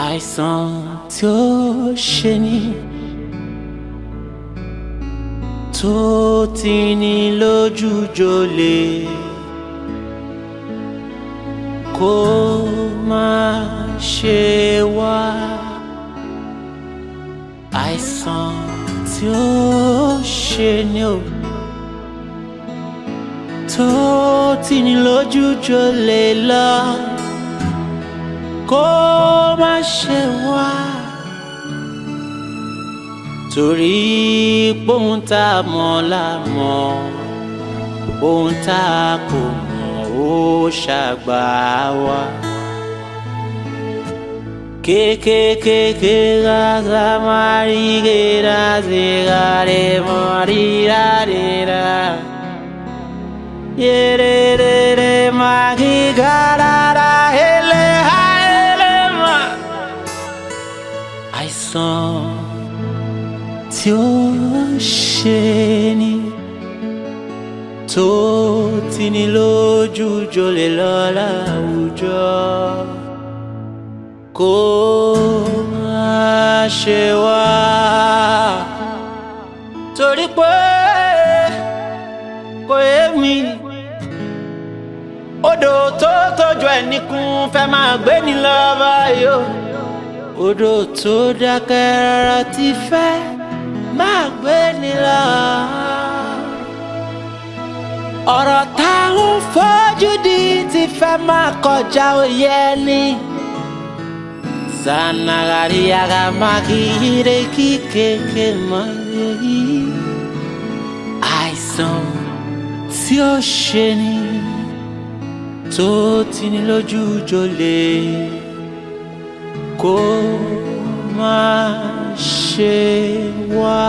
àìsàn tí ó ṣe ní tó ti ní lójú jolè kó má ṣe wá àìsàn tí ó ṣe ní o tó ti ní lójú jolè lọ kó má ṣe wá torí pohun tá a mọ̀ la mọ̀ ohun tá a kò mọ̀ ó ṣàgbà wá kékékéké gaza marigera zigare morirarera yerere magigarara hele haelema àìsàn tí ó ṣe ní tó ti ní lójú jolè lọ láwùjọ kó má ṣe wá torí pé kò yé mi odò tó tójú ẹnìkún fẹ́ máa gbé ní lọ́ba yó odò tó dákẹ́ rárá ti fẹ́ máa gbé ní lọ ọ̀rọ̀ táwọn fojú di ti fẹ́ máa kọjá òye ni sanagari agamagire kíkéké mọ́lẹ́yì àìsàn tí ó ṣe ní tó ti ní lójú jolè kó má ṣe wá.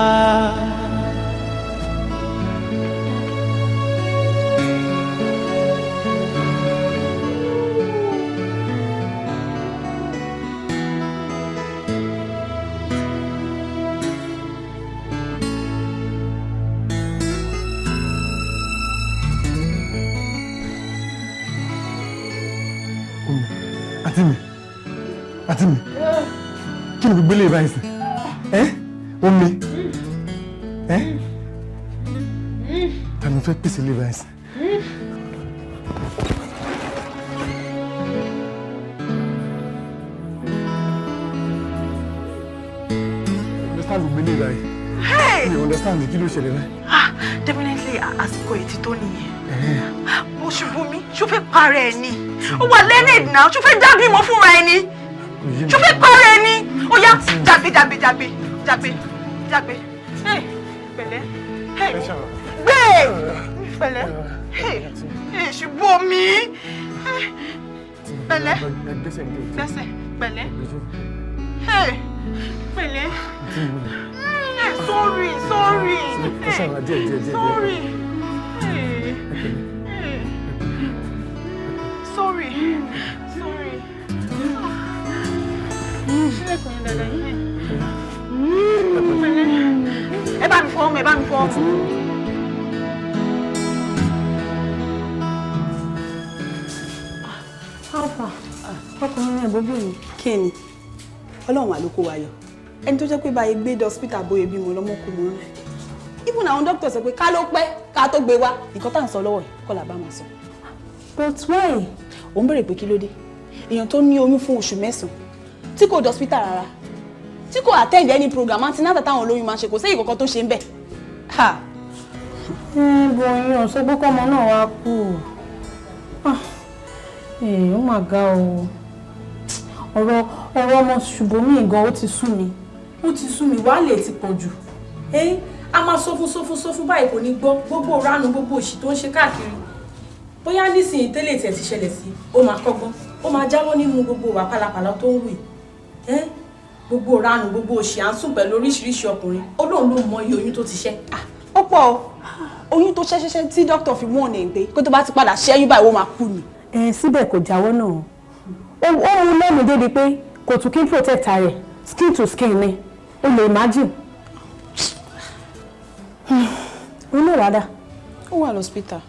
Àti mi. Kí ni gbogbo ilé báyìí sí? Omi. Ta ni fẹ́ pèsè ilé báyìí sí? Understand gbogbo ilé báyìí. You understand kí ló ṣẹlẹ̀ báyìí? Definitely àsìkò ètí tó nìyẹn. Mo ṣubú mi, ṣó fẹ́ para ẹ̀ ni? Ó wà learned now, ṣó fẹ́ dábì mọ́ fúnra ẹ̀ ni? Ṣó fẹ́ para ẹ̀ ni? Ó yá, jàgbé. Pẹ̀lẹ́. Gbé! Pẹ̀lẹ́. Ṣubú omi. Pẹ̀lẹ́. Gbẹ́sẹ̀. Pẹ̀lẹ́. Pẹ̀lẹ́. Sorry. Sorry. Ẹ bá mi fọ́. Alpha, ọkùnrin ẹ̀ bóbí mi. Kí ni? Ọlọ́run àlókò wa yọ. Ẹni tó jẹ́ pé báyìí gbé hospital bóyá bí mo lọ́mọ kò mọ́. Even àwọn doctor sọ pé ká ló pẹ́ ká tó gbé wá. Nǹkan tá à ń sọ lọ́wọ́ yìí kọ́ là bá máa sọ. But why? Ó ń béèrè pé kí ló dé. Èèyàn tó ní oyún fún oṣù 9 tí kò dé hospital rárá. Tí kò attend any program antenatal táwọn olóyún máa ṣe kò sí ìkọ̀kan tó ṣe ń bẹ̀. Bọ̀yìn ọ̀sọ́ pé kọ́mọ náà wá kú. Ó mà ga o. Ọ̀rọ̀ ọmọ Subomi gan ó ti sú mi. Wàhálà ti pọ̀ jù. A máa sọ fún báyìí kò ní gbọ́ gbogbo ránù gbogbo òṣì tó ń ṣe káàkiri. Bóyá nísìnyí tẹ́lẹ̀ tí ẹ ti ṣẹlẹ̀ sí, ó máa kọ́gbọ́n. Ó máa jáwọ́ nínú gbogbo wà pálapàla tó ń wù. Gbogbo ránù gbogbo òṣì à ń sùn pẹ̀lú oríṣiríṣi ọkùnrin. Ọlọ́run ló mọ iye oyún tó ti ṣẹ́. Ó pọ̀ o. Oyún tó ṣẹ́ṣẹ́ṣẹ́ tí dókítà fi wọ́n ní pé kó tó bá ti padà ṣẹ́yún báyìí ó máa kú ni. Síbẹ̀ kò jáwọ́ náà. Ó mú lẹ́nu débi pé kò tún kí n protect rẹ̀ skin to skin ni. O lè imagine. Ó lè wádà. Ó wà lọ́spítà.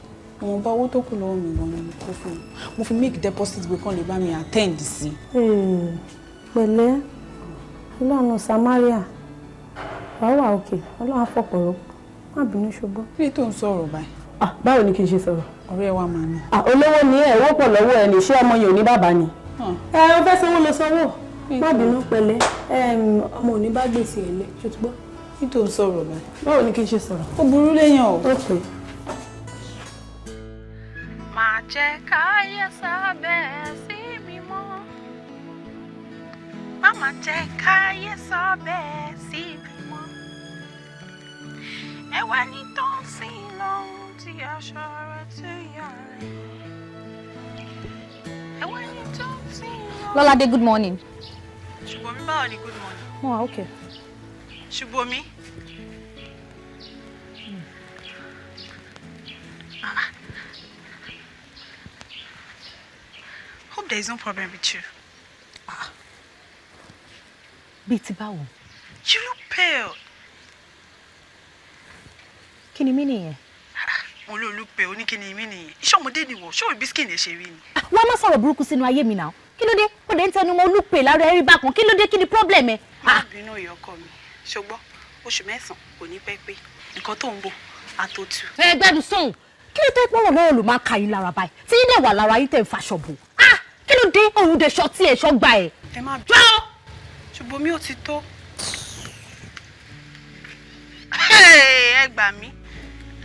Àwọn bá owó tó kù lọ́wọ́ mi gan-an kó fún mi. Mo fi make deposit gbé kán lè bá mi attend sí. Pẹ̀lẹ́. Ọlọ́run Samaria. Wà okay. Ọlọ́run afọ̀pọ̀rọ̀. Má bínú ṣùgbọ́n. Kí tó ń sọ̀rọ̀ báyìí? Báwo ni kí n ṣe sọ̀rọ̀? Ọ̀rẹ́ wa máa ní. Olówó ni ẹ̀ wọ́pọ̀ lọ́wọ́ ẹ̀ ní ṣé ọmọ yẹn ò ní bàbá ni. Ó fẹ́ sanwó lọ sanwó. Má bínú pẹ̀lẹ́. Ọmọ ò ní bá gbèsè ẹ̀ lẹ̀. Ṣé ti gbọ́? Kí tó ń sọ̀rọ̀ báyìí? Báwo ni kí n ṣe sọ̀rọ̀? Ó burú léèyàn o. Ó pè. Má jẹ́ káyé sábẹ́ sí mi mọ́. Má jẹ́ káyé sábẹ́ sí mi mọ́. Ẹ̀wẹ̀ ni tó ń sìn lọ́hùn tí aṣọ rẹ̀ ti yà rẹ̀. Ẹ̀wẹ̀ ni tó ń sìn lọ́hùn. Lọ́ládé, good morning. Subomi, báwo ni good morning? Mo wà okay. Subomi. Hope there is no problem with you. Bíi ti báwo? You look pale. Kí ni mí nìyẹn? Mo ló look pale, ní kí ni mí nìyẹn. Iṣẹ́ ọmọdé ni wọ̀, ṣé òbí skin lè ṣe rí ni? Wọ́n má sọ̀rọ̀ burúkú sínú ayé mi náà. Kí ló dé? Ó dé ń tẹnu mọ́ look pale lára ẹ̀rí bákan. Kí ló dé? Kí ni problem ẹ? Má bínú ìyá ọkọ mi. Ṣùgbọ́n oṣù 9 kò ní pẹ́ pé nǹkan tó ń bọ̀ á tó tú. Ẹ gbẹ́dùn sóhùn. Kí ló dé pọ́nrọ̀ lọ́wọ́ ló máa ka yín lára báyìí? Tí yín dẹ̀ wà lára yín tẹ̀ ń faṣọ bò. Kí ló dé? Òun dẹ̀ ṣọtí ẹ̀ ṣọ́gbà ẹ̀. Ẹ má bínú. Ṣùgbọ́n mi ò ti tó. Ẹ gbà mí.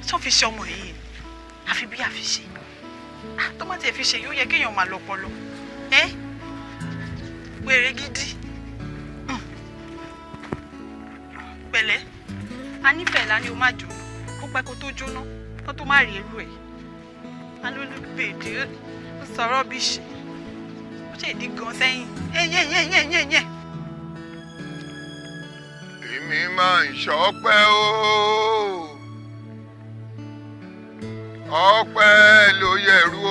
Ṣé ó fi ṣe ọmọ yìí? Àfi bí àfi ṣe. Tó má tiẹ̀ fi ṣe yóò yẹ kéèyàn máa lọ́pọlọ. Wèrè gidi. Pẹ̀lẹ́. A nífẹ̀ẹ́ lá ní o má jó. Ó pẹ́ kó tó jóná. Kó tó má rí irú ẹ̀. A ló ló bèdè. Ó sọ̀rọ̀ bí ṣe. Ó ṣe ìdí gan sẹ́yìn. Yẹ́n. Èmi máa ń ṣọpẹ́ o. Ọpẹ́ ló yẹ̀rù o.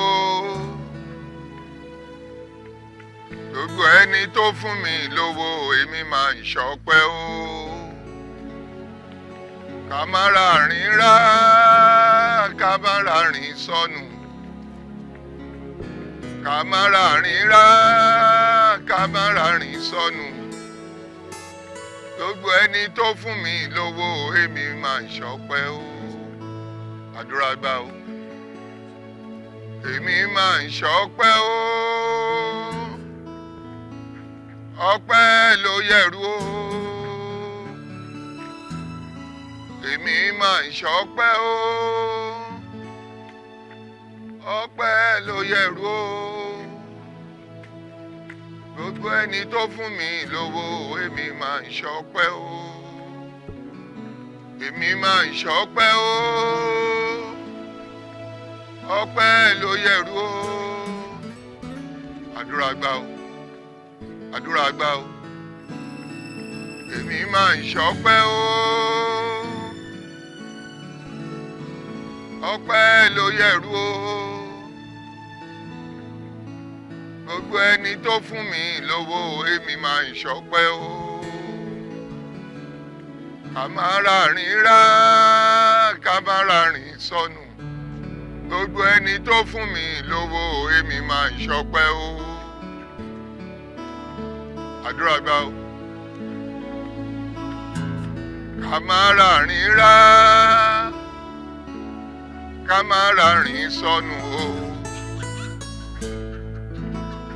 Gbogbo ẹni tó fún mi lówó èmi máa ń ṣọpẹ́ o. Ká má ra rìn rá, ká má ra rìn sọnù. Ká má ra rìn rá, ká má ra rìn sọnù. Gbogbo ẹni tó fún mi lówó èmi máa ń ṣọpẹ́ o. Àdúrà gbà o. Èmi máa ń ṣọpẹ́ o. Ọpẹ́ ló yẹ̀rù o. Èmi máa ń ṣọpẹ́ o. Ọpẹ́ ló yẹ̀rù o. Gbogbo ẹni tó fún mi lówó èmi máa ń ṣọpẹ́ o. Èmi máa ń ṣọpẹ́ o. Ọpẹ́ ló yẹ̀rù o. Àdúrà gbà o. Àdúrà gbà o. Èmi máa ń ṣọpẹ́ o. Ọpẹ́ ló yẹ̀rù o. Gbogbo ẹni tó fún mi lówó èmi máa ń ṣọpẹ́ o. Ká má ra rìn rá, ká má ra rìn sọnù. Gbogbo ẹni tó fún mi lówó èmi máa ń ṣọpẹ́ o. Àdúrà gbà o. Ká má ra rìn rá, ká má ra rìn sọnù o.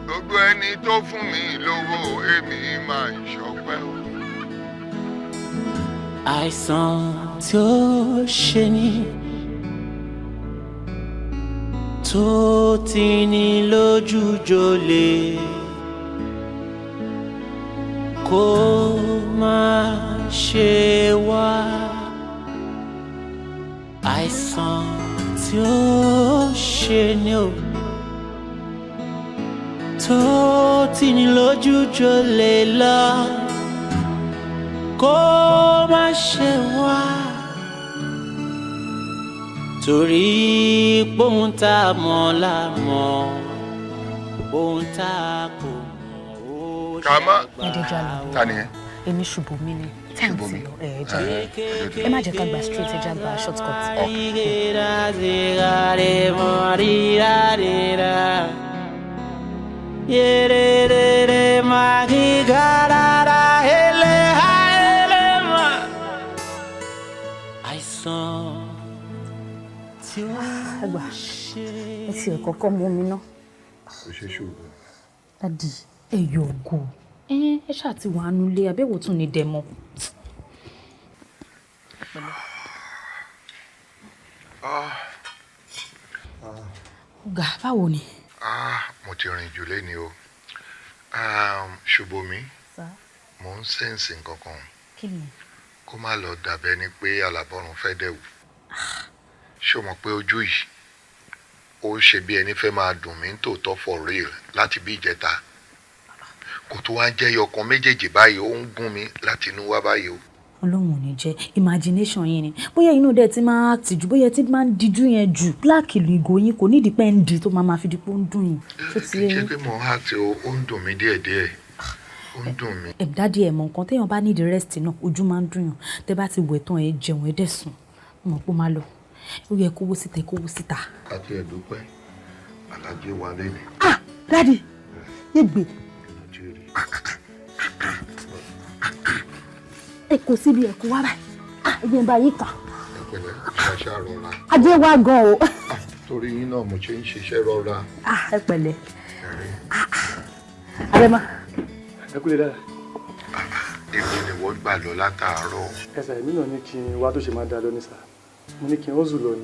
Gbogbo ẹni tó fún mi lówó èmi máa ń ṣọpẹ́ o. Àìsàn tí ó ṣe ni tó ti ní lójú jolè kó má ṣe wá. Àìsàn tí ó ṣe ni o tó ti ní lójú jolè lọ kó má ṣe wá. Torí pohun tá a mọ̀ la mọ̀, pohun tá a kò mọ̀ ó ṣe Kàmá. Adéjàlá. Ta ni ẹ? Èmi Subomi ni. Subomi. Ẹ má jẹ́ ká gba straight ẹ já gba shortcut. Yerere magiga tiẹ̀ kọ́kọ́ mú mi ná. Kò ṣe ṣùgbọ́n. Dádì, ẹ yọ ògo. Ẹ ṣáà ti wà nulẹ̀ àbẹ̀wò tún ní dẹ̀mọ́. Ọ̀gá, báwo ni? Mo ti rìn jù lé ni o. Subomi, mo ń sẹ́ǹsì nǹkan kan. Kí ni? Kó má lọ dàbẹ́ ni pé alábọ́run fẹ́ dẹ̀wù. Ṣé o mọ̀ pé ojú yìí ó ṣe bí ẹni fẹ́ máa dùn mí tòótọ́ for real láti bí ìjẹta. Kò tó wá jẹ́ ọkàn méjèèjì báyìí ó ń gún mi láti inú wá báyìí o. Ọlọ́run ò ní jẹ́ imagination yín ni bóyá inú dẹ̀ ti máa tì jù bóyá tí máa ń dijú yẹn jù black ìgò yín kò nídìí pé ń di tó máa fi di pé ó ń dùn yín. Kì í ṣe pé mo há tí ó ń dùn mí díẹ̀díẹ̀ ó ń dùn mí. Dádì ẹ̀ mọ̀ nǹkan téèyàn bá nídìí rest náà ojú máa ń dùn yàn tẹ́ bá ti wẹ̀ tán ẹ jẹun ẹ dẹ̀ sùn mọ̀ pé ó máa lọ ó yẹ kówó síta. àti ẹ̀dúpẹ́ alájẹ wa lẹ́nu. Dádì yé gbé ẹ kò síbi ẹ kó wá báyìí ẹgbẹ́ bá yí kàn. ẹ pẹ̀lẹ́ ṣàṣà rọra. Ajé wa gan o. Torí yín náà mo ṣe ń ṣiṣẹ́ rọra. Ẹ pẹ̀lẹ́. Abẹ́mọ́. Ẹ kúlẹ̀ dára. Èmi ni wọ́n gbà lọ látàárọ̀. Ẹ̀sà èmi náà ní kí n wá tó ṣe máa dá lọ ní sà. Mo ní kí n ó zù lọ ni.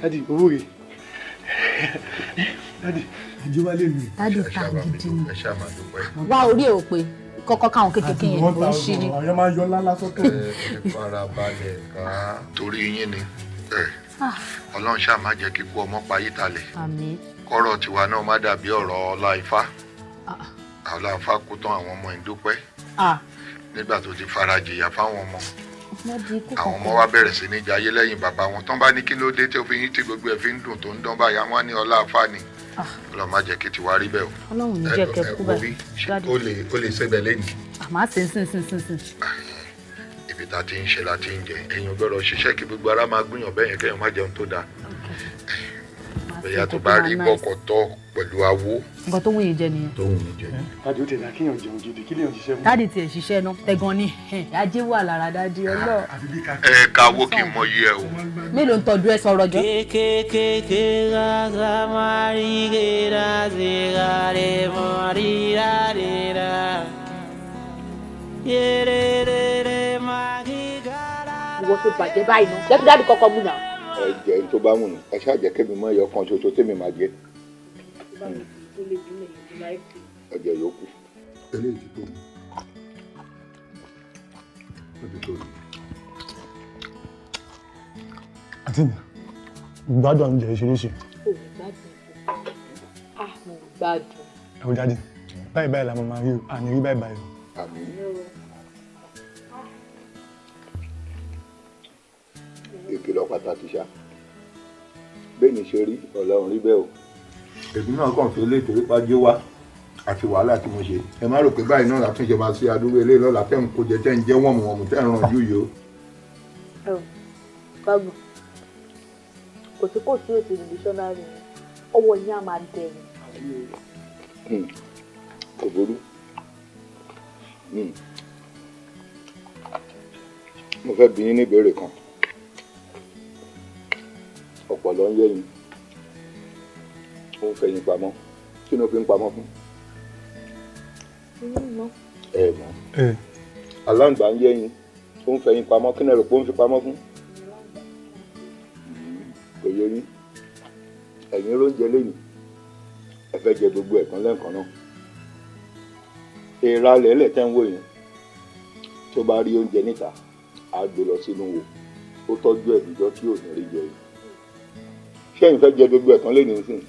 Dádì owó rè. Dádì ìjọ wa lè lù. Dádì ta gidi ni. Ẹ ṣáà máa dúpẹ́. Wá orí ẹ̀ ò pé kọ́kọ́ káwọn kékeré yẹn ló ń ṣí ni. Àwọn máa yọ ńlá sọ́tọ̀. Ẹ farabalẹ̀ ká. Torí yín ni Ọlọ́run ṣáà má jẹ́ kíkú ọmọ payé talẹ̀. Àmín. Kọ́rọ̀ tiwa náà má dàbí ọ̀rọ̀ Ọláìfá. Ọláìfá kú tán àwọn ọmọ ìdúpẹ́. Nígbà tó ti farajìyà fáwọn ọmọ. Àwọn ọmọ wa bẹ̀rẹ̀ sí ní jayé lẹ́yìn bàbá wọn tán bá ní kí ló dé tí ó fi yín tí gbogbo ẹ̀ fi ń dùn tó ń dán báyà wọ́n ní Ọláìfá ni. Ọlọ́run má jẹ́ kí tiwa rí bẹ́ẹ̀ o. Ọlọ́run ní jẹ́ kẹ́ kú báyìí. Ó lè ṣẹ́bẹ̀ lẹ́yìn. Àmọ́ sìn. Ibi tá a ti ń ṣe la ti ń jẹ ẹ̀yin gbọ́dọ̀ ṣiṣẹ́ kí gbogbo ara máa gbìyànjú bẹ́ẹ̀ yẹn kẹ́yìn má jẹun tó dáa. Bẹ́ẹ̀ tó bá rí bọ́kọ̀tọ́ pẹ̀lú awó. Nǹkan tó wù yín jẹ nìyẹn. Tó wù mí jẹ. Dádì ó tẹ̀lé kíyàn jẹun gidi kí lèyàn ṣiṣẹ́ mú. Dádì tiẹ̀ ṣiṣẹ́ náà tẹ̀gàn ni ajé wà lára dádì ọlọ́. Ẹ káwó kí n mọ iye ẹ o. Mélòó ń tọ́jú ẹ sọ̀rọ̀ jọ. Kékékéké gàgà máa rí gèrà sí gàdé mọ́ rírà rírà. Yéréréré máa kí gàrà. Ìwọ tó bàjẹ́ báyìí náà jẹ́ kí dádì kọ́kọ́ mú náà. Ẹ jẹ́ tó bá wù ní ẹ ṣáà jẹ́ kébì mọ́ ẹyọ kan ṣoṣo tèmi máa jẹ. Ẹ̀jẹ̀ yòókù. Eléyìí ti tó mi. Ó ti tó mi. Àti mi, gbádùn oúnjẹ ìṣeréṣe. Mo gbádùn. Ẹ wo Dádì, báyìí la máa rí o, àní rí báyìí o. Àmín. Ìkìlọ̀ pàtàkì ṣá. Bẹ́ẹ̀ ni ṣe rí Ọlọ́run rí bẹ́ẹ̀ o. Èmi náà kàn fi ilé ìtòrí pàjé wá àti wàhálà tí mo ṣe. Ẹ má rò pé báyìí náà látúnṣe máa ṣe àdúgbò ilé lọ́la tẹ́ ń kó jẹ tẹ́ ń jẹ́ wọ̀mùwọ̀mù tẹ́ ń ràn jù yìí o. Gbàgbọ́ kò sí ètò ìdíṣọ́nárì ọwọ́ yín á máa dẹ̀rùn. Kò burú. Mo fẹ́ bi yín ní ìbéèrè kan. Ọ̀pọ̀lọ́ ń yẹ́yìn. Ó ń fẹ̀yìn pamọ́. Kí ni ó fi ń pamọ́ fún? Ẹ mọ̀. Aláǹgbá ń yẹ́yìn. Ó ń fẹ̀yìn pamọ́. Kí ni ẹ rò pé ó ń fi pamọ́ fún? Kò yé yín. Ẹ̀yin ló ń jẹ lẹ́yìn. Ẹ fẹ́ jẹ gbogbo ẹ̀kan lẹ́ẹ̀kan náà. Èèrà lẹ́lẹ̀ tẹ́ ń wò yẹn. Tó bá rí oúnjẹ níta, á gbé lọ sínú wo. Ó tọ́jú ẹ̀ níjọ́ tí ò ní rí jẹ yìí. Ṣé ẹ̀yin fẹ́ jẹ gbogbo ẹ̀kan lẹ́yìn nísìn?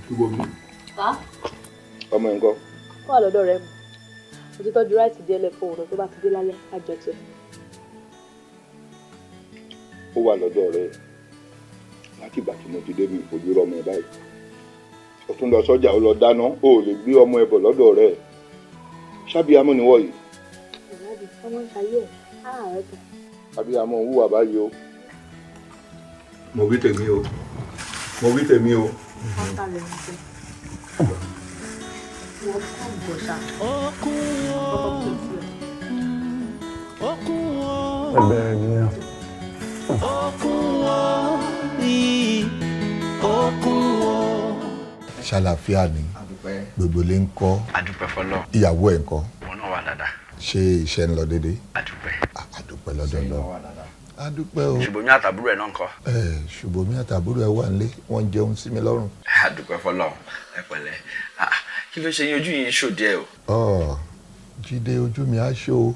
Subomi. Ọmọ ẹ̀ ń kọ́. Ó wà lọ́dọ̀ rẹ̀ mu. Mo ti tọ́jú ráìtì díẹ̀ lẹ̀ fún òun tó bá ti dé lálẹ́ àjọṣe. Ó wà lọ́dọ̀ rẹ̀ láti ìgbà tí mo ti dé mi ìfojú rọmọ ẹ báyìí. Ó tún lọ sọ́jà ó lọ dáná ó lè gbé ọmọ ẹ bọ̀ lọ́dọ̀ rẹ̀. Ṣábíàmọ ni wọ́n yìí. Ìwádìí ọmọ ń ṣayé ẹ̀ ààrẹ kan. Ṣábíàmọ ń hùwà báyìí o. Mo wí tèmi o. Mo wí tèmi o. ẹgbẹ́ ni ẹ. ṣàlàfíà ni gbogbo ilé ń kọ́ ìyàwó ẹ̀ ń kọ́ ṣé iṣẹ́ ń lọ déédéé. àdúpẹ́ lọ́dọ̀ lọ. àdúpẹ́ o. Ṣùbọ́mi àtàbúrò ẹ̀ náà ń kọ́. Ṣùbọ́mi àtàbúrò ẹ̀ wà nílé wọ́n ń jẹun sí mi lọ́rùn. àdúpẹ́ fọlọ́ ẹ pẹ̀lẹ́ kí ló ṣe yín ojú yìí ṣò díẹ̀ o. Jídé ojú mi á ṣó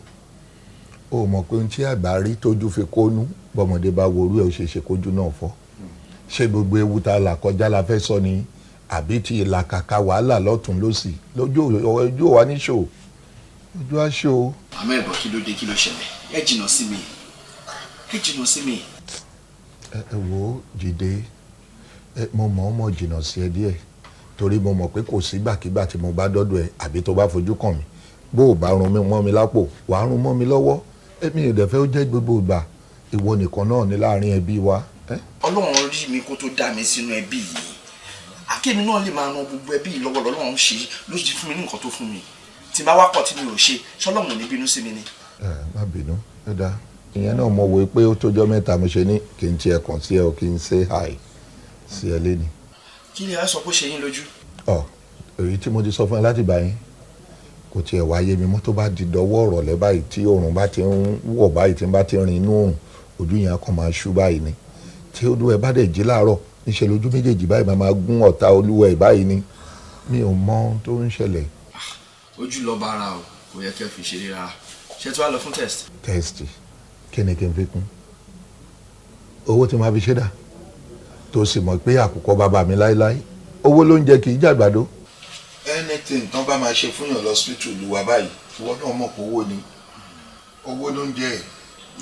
o mọ̀ pé ohun tí àgbà rí tójú fi kónú bọ́mọdé bá worú ẹ̀ ó ṣe ṣe kójú náà fọ́. ṣé gbogbo ewu tá a là kọjá la fẹ́ sọ ni àbí ti ìlàkàkà wàhálà lọ́tún lọ́sì ojú wa ní ṣò ojú á ṣó. àmọ́ ẹ̀bọ̀ kí ló dé kí ló ṣẹlẹ̀ ẹ jìnnà sí mi ẹ jìnnà sí mi. ẹ wo Jídé mo mọ̀ ọ́ mọ̀ jìnnà sí ẹ díẹ̀ torí mo mọ̀ pé kò sígbàkigbà tí mo bá dọ́dọ̀ ẹ àbí tó bá fojú kàn mí bó o bá rún mọ́ mi lápò wàá rún mọ́ mi lọ́wọ́ èmi ò dẹ̀ fẹ́ ó jẹ́ gbogbo ìgbà ìwọ nìkan náà ní láàrin ẹbí wa. Ọlọ́run rí mi kó tó dá mi sínú ẹbí yìí akémi náà lè máa ran gbogbo ẹbí yìí lọ́wọ́ lọ́lọ́run ṣe ló ti fún mi ní nǹkan tó fún mi tí bá wá pọ̀ tí mi ò ṣe ṣọlọ́run ò ní bínú sí mi ni. Má bínú ẹ dáa ìyẹn náà mo wò pé ó tójọ́ mẹ́ta mo ṣe ní kí n tiẹ̀ kàn sí ẹ o kí n say hi sí ẹ lẹ́ni. kí ni ẹ sọ pé ó ṣe yín lójú. èyí tí mo ti sọ fún ẹ láti bá yín kò tiẹ̀ wáyé mi mọ́ tó bá di dọwọ́ ọ̀rọ̀lẹ́ báyìí tí oòrùn bá ti ń wọ̀ báyìí tí n bá ti rìn inú oòrùn ojú yẹn kàn máa ṣú báyìí ni tí olúwa ẹ bá dẹ̀ jí láàárọ̀ níṣẹ́ lójú méjèèjì báyìí máa gún ọ̀tá olúwa ẹ báyìí ni mi ò mọ ohun tó ń ṣẹlẹ̀. ojú lọ bá ara o kò yẹ kí ẹ fi ṣeré rárá ṣé tí wàá lọ fún test. test kí ni kí n fi kún owó tí máa fi ṣe dà tó sì mọ̀ pé àkùkọ bàbá mi láéláé owó ló ń jẹ kì í jàgbàdo. anything tán bá máa ṣe fún yàn lọ́sítítù lùwà báyìí ìwọ náà mọ̀ pé owó ni owó ló ń jẹ ẹ̀.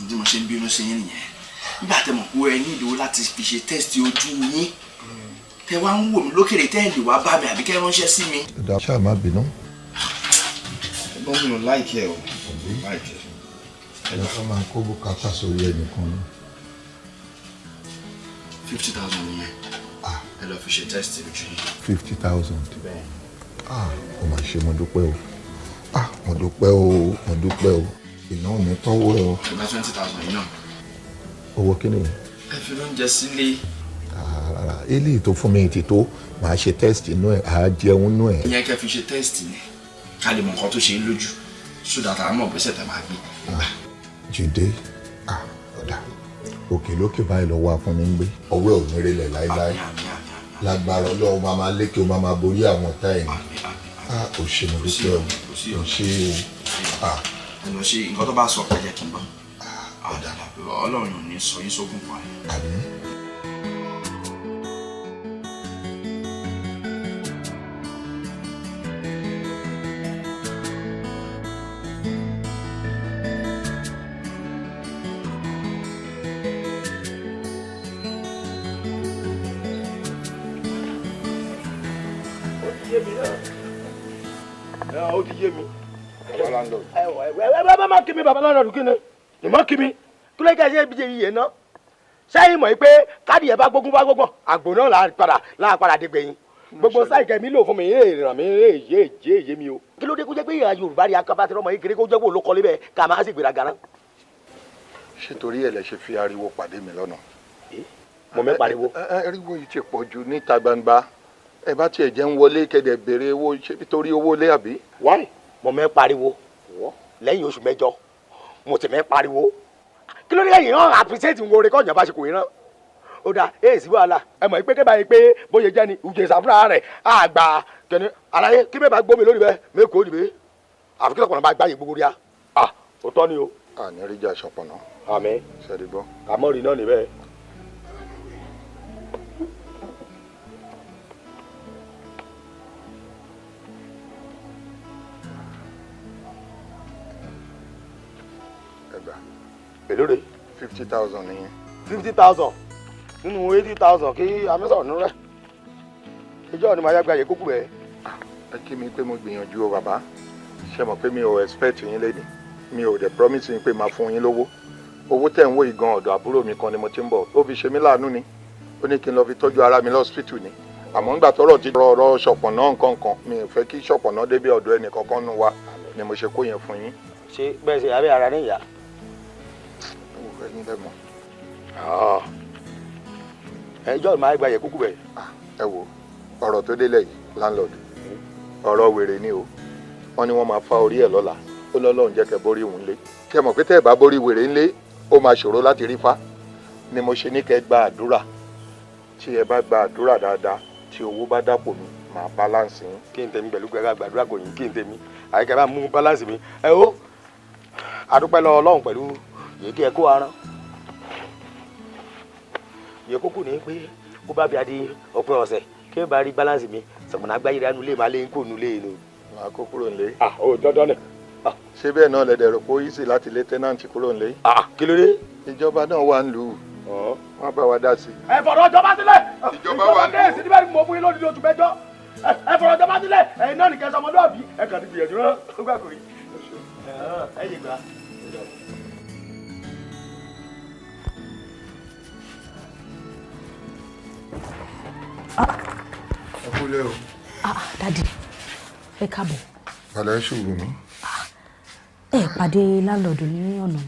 ìdí mo ṣe ń bínú sí yín nìyẹn nígbà tẹ́ mọ̀ pé ẹ ní ìdòwò láti fi ṣe test ojú yín tẹ́ wá ń wò mí lókèrè tẹ́ ẹ̀ lè wá bá mi àbí kẹ́ ránṣẹ́ sí mi. ìdá ṣáà má bínú. ẹ̀gbọ́n mi ò láìkẹ́ o láìkẹ́. ẹ lọ́ máa kó bùkátà sórí ẹnìkan ni. 50,000 nìyẹn ẹ lọ fi ṣe test ojú yín. 50,000. ó mà ṣe mo dúpẹ́ o mo dúpẹ́ o mo dúpẹ́ o iná mi tọ́wọ́ ẹ o. ìgbà 20,000 yìí náà. owó kí ni. ẹ fi oúnjẹ sílé. eléyìí tó fún mi ti tó màá ṣe test inú ẹ àá jẹun inú ẹ. ìyẹn kẹ́ fi ṣe test ni ká lè mọ nǹkan tó ṣe é lójú sódà tá a mọ̀ gbèsè tẹ̀ máa gbé. Jídé ọ̀dà òkè lókè báyìí lọ́wọ́ afúnni ń gbé ọwọ́ ẹ̀ ò ní relẹ̀ láéláé lágbára Ọlọ́run máa máa lékè ó máa máa borí àwọn ọ̀tá ẹ̀ ní. ò ṣe mo dúpẹ́ o ò ṣe o. ẹ lọ ṣe nǹkan tó bá sọ pé jẹ́ kí n gbọ́. Ọlọ́run ò ní sọ yín sógun pa ẹ̀. ó ti yé mi. ẹ má kí mi bàbá lọ́dọ̀ kí ni ìmọ̀ kí mi kí ló ń kẹ́ ṣe ibi yìí ná sẹ́yìn mọ̀ pé káàdì ẹ̀ bá gbógun àgbò náà là padà dé gbẹ̀yìn gbogbo sáìkẹ́ mi lò fún mi yé ràn mí yé mi o. kí ló dé kó jẹ́ pé ìhà Yorùbá rí akábá tí ọmọ yìí kéré kó jẹ́ kó ló kọ́lé bẹ́ẹ̀ ká máa sì gbéraga náà. ṣé torí ẹ̀ lẹ ṣe fi ariwo pàdé mi lọ́nà. mo mẹ́ pariwo. ariwo yìí ti pọ̀ jù níta gbangba ẹ bá tiẹ̀ jẹ́ ń wọlé kẹ́dẹ̀ béèrè owó ṣé nítorí owó lé àbí. wáyé mo mẹ́ pariwo lẹ́yìn oṣù mẹ́jọ mo ti mẹ́ pariwo kí ló dé yìí hàn àpíṣẹ́ẹ̀tì ń wọlé kọ́nyàn bá ṣe kò yín rán ó dáa èyí sí wàhálà ẹ mọ̀ pé kébà yìí pé bóyá jẹ́ ni ìjẹsà fúnra rẹ̀ àgbà kẹ́ni àlàyé kí bẹ́ẹ̀ bá gbómi lórí bẹ́ẹ̀ mẹ́kọ̀ọ́ dìbẹ́ àfi kí lọ́kùnrin bá gbáyé gbogbo rí a ó tọ́ ni o. àní rí jà ṣọpọ̀nà. àmín ṣẹ́ni gbọ́. àmọ́rì náà níbẹ̀. èló rẹ̀. 50,000 nìyẹn. 50,000 nínú 80,000 kí amẹ́sàn ọ̀nù rẹ̀ ìjọ ni màá yá gba àyè kókó rẹ̀. ẹ kí mi pé mo gbìyànjú o bàbá ṣe mọ̀ pé mi ò expect yín lẹ́nu mi ò dẹ̀ promise yín pé máa fún yín lówó owó tẹ̀ ń wò yìí gan ọ̀dọ̀ àbúrò mi kan ni mo ti ń bọ̀ ó fi ṣe mí láàánú ni ó ní kí n lọ fi tọ́jú ara mi lọ́sítítù ni àmọ́ ńgbà tọ́rọ̀ ti rọrọ ṣọ̀pọ̀nà nǹkan mi ò fẹ́ kí ṣọ̀pọ̀nà débi ọ̀dọ̀ ẹnì kankan nù wa ni mo ṣe kó yẹn fún yín. ṣé bẹ́ẹ̀ ṣe abẹ́ ara ní ìyá. ẹ̀yin lẹ́mọ̀. ẹjọ́ máa gba yẹ kúkú bẹ̀. ẹ wo ọ̀rọ̀ tó délẹ̀ yìí landlord ọ̀rọ̀ wèrè ni o wọ́n ní wọ́n máa fa orí ẹ̀ lọ́la ó lọ́lọ́run jẹ́ kẹ́ borí òun lé kẹ́ mọ̀ pé tẹ́ ẹ bá borí wèrè ńlé ó máa ṣòro láti rí fá ni mo ṣe ní kẹ́ gba àdúrà tí ẹ bá gba àdúrà dáadáa tí owó bá dàpọ̀ mi máa balance yín. kí n tẹ̀mí pẹ̀lú gbẹ̀rẹ̀ àgbàdúrà kò yín kí n tẹ̀mí àyíká bá mú balance mi ẹ o adúpẹ́ lọ ọlọ́run pẹ̀lú yìí kí ẹ kó aràn yìí kókó ní pé kó bá bí adi òpin ọ̀sẹ̀ kí ẹ bá rí balance mi sọ̀mùnà agbáyé rẹ̀ nulẹ̀ máa lé ń kó nulẹ̀ nù. máa kó kúrò nílé. ó dandan nẹ. ṣé bẹ́ẹ̀ náà lẹ́dẹ̀ rò pé ó easy láti lé tẹ́nàntì kúrò nílé. kí ló dé. ìjọba náà wà ń lù ú wọ́n bá wa dá sí i. ẹ fọ̀rọ̀ ìjọba sílẹ̀. ìjọba wà ń lù ú. ìjọba sílẹ̀ mo fún yín lódìdí oṣù mẹ́jọ. ẹ fọ̀rọ̀ ìjọba sílẹ̀ ẹ̀yin náà nìkan sọmọlúwàbí ẹ kàn ti gbìyànjú rán ó gbà kò rí. ẹ yé gbà. ẹ kúlẹ̀ o. dadi ẹ káàbọ̀. Bàlẹ́ ṣùgbọ́n mi. ẹ pàdé láńlọ́ọ̀dù ní ọ̀nà.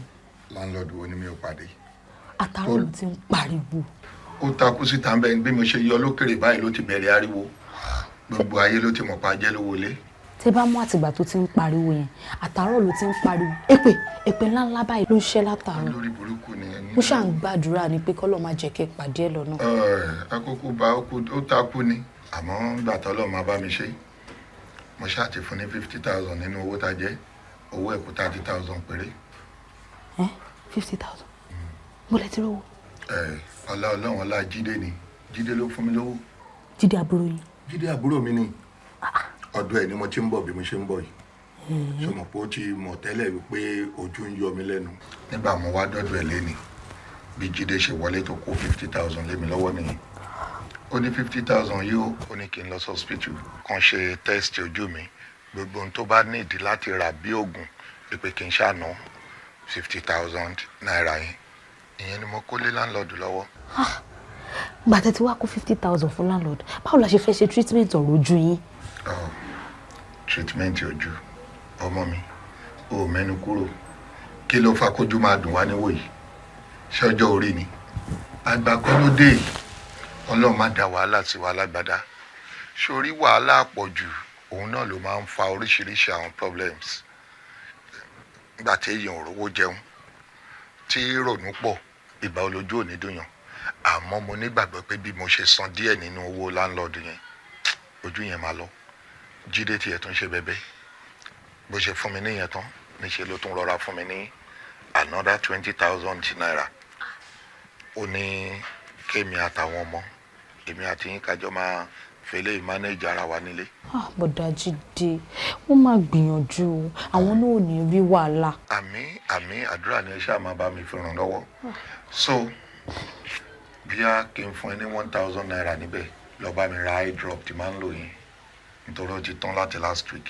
Láńlọ́ọ̀dù wo ni mi ò pàdé. àtàrò ti ń pariwo. Ó takú síta ń bẹ bí mo ṣe yọ lókèrè báyìí ló ti bẹ̀rẹ̀ ariwo. Gbogbo ayé ló ti mọ̀ pa jẹ́ lówó lé. tẹ bá mú àtìgbà tó ti ń pariwo yẹn àtàrò ló ti ń pariwo èpè ńláńlá báyìí ló ń ṣẹ́ látàárọ̀. lórí burúkú ni ẹni. mo ṣáà ń gbàdúrà ni pé kọ́lọ́ máa jẹ́ kẹ́ pàdé ẹ̀ lọ́nà. àkókò bá ó takú ni àmọ́ gbà tọ́lọ́ máa bá mi ṣe mo ṣáà ti fún ní 50,000 nínú owó tá a jẹ́ owó ẹ̀kú 30,000 péré. 50,000 mo lè ti rówó. ọlọ́run ọlá Jídé ni Jídé ló fún mi lówó. Jídé àbúrò yìí. Jídé àbúrò mi ni ọ̀dọ̀ ẹ̀ ni mo ti ń bọ̀ bí mo ṣe ń bọ̀ yìí ṣe mọ̀ pé ó ti mọ̀ tẹ́lẹ̀ wípé ojú ń yọ mi lẹ́nu. nígbà mo wá dọ́dọ̀ ẹ̀ lẹ́ni bí Jídé ṣe wọlé tó kó 50,000 lé mi lọ́wọ́ nìyẹn ó ní 50,000 yìí ó ní kí n lọ sí hospital kan ṣe test ojú mi gbogbo ohun tó bá nídìí láti rà bí oògùn pé kí n ṣàná 50,000 naira yẹn ìyẹn ni mo kó lé láńlọ́ọ̀dù lọ́wọ́. gbàtẹ́ tí wàá kó 50,000 fún láńlọ́ọ̀dù báwo la ṣe fẹ́ ṣe treatment ọ̀rọ̀ ojú yín. treatment ojú ọmọ mi ò mẹ́nu kúrò kí ló fà kójú máa dùn wá níwò yìí ṣé ọjọ́ orí ni àgbà kọ́ ló dé ọlọ́run má da wàhálà sí wa lágbádá sórí wàhálà àpọ̀jù òun náà ló máa ń fa oríṣiríṣi àwọn problems nígbà tí èèyàn ò rówó jẹun tí rònú pọ̀ ìgbà olójú ò ní dùnyàn àmọ́ mo nígbàgbọ́ pé bí mo ṣe san díẹ̀ nínú owó láńlọ́ọ̀dù yẹn ojú yẹn máa lọ Jídé tiẹ̀ tún ṣe bẹ́bẹ́ bó ṣe fún mi níyẹn tán níṣẹ́ ló tún rọra fún mi ní another 20,000 naira ó ní kémi àtàwọn ọmọ èmi àti yín kájọ máa fẹlẹ́ ìmánéjì ara wa nílé. bọ̀dá Jídé wọ́n máa gbìyànjú àwọn náà ò ní rí wàhálà. àmín àdúrà ni ẹ ṣáà máa bá mi fi ràn lọ́wọ́ so bíyà kí n fún ẹ ní 1,000 naira níbẹ̀ lọ bá mi ra eye drop tí máa ń lò yín nítorí ó ti tán láti last week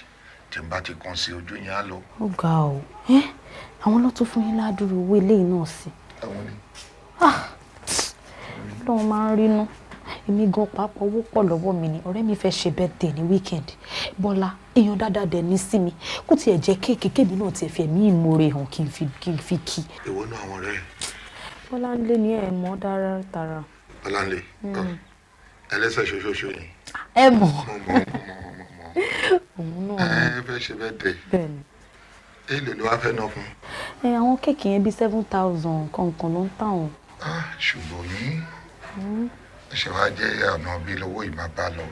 tí n bá ti kàn sí ojú yẹn á lọ. ó ga ọ àwọn ló tún fún yín ládùúrú owó eléyìí náà sí. àwọn ni. lọ́wọ́ máa ń rínú èmi gan pàápàá owó pọ̀ lọ́wọ́ mi ni ọ̀rẹ́ mi fẹ́ ṣe birthday ní weekend Bọ́lá èèyàn dáadáa dẹ̀ ní sí mi kó tiẹ̀ jẹ́ kéèké kébì náà tiẹ̀ fi ẹ̀mí ìmoore hàn kí n fi kí. èwo náà àwọn ọ̀rẹ́ ẹ̀. Bọ́lá ń lé ní ẹ̀ mọ́ dára tara. Bọ́lá ń lé ẹlẹ́sẹ̀ ṣoṣooṣo ni. ẹ mọ̀. òun náà. ẹ fẹ́ ṣe birthday. bẹ́ẹ̀ni. èlò ló wá fẹ́ ná fún. àwọn kéèkì yẹn bíi 7,000 kọ̀ọ̀kan ló ń tà wọ́n. ṣùgbọ́n mi ṣe wá jẹ́ ọ̀nà bíi lówó ìmọ̀ bá lọ.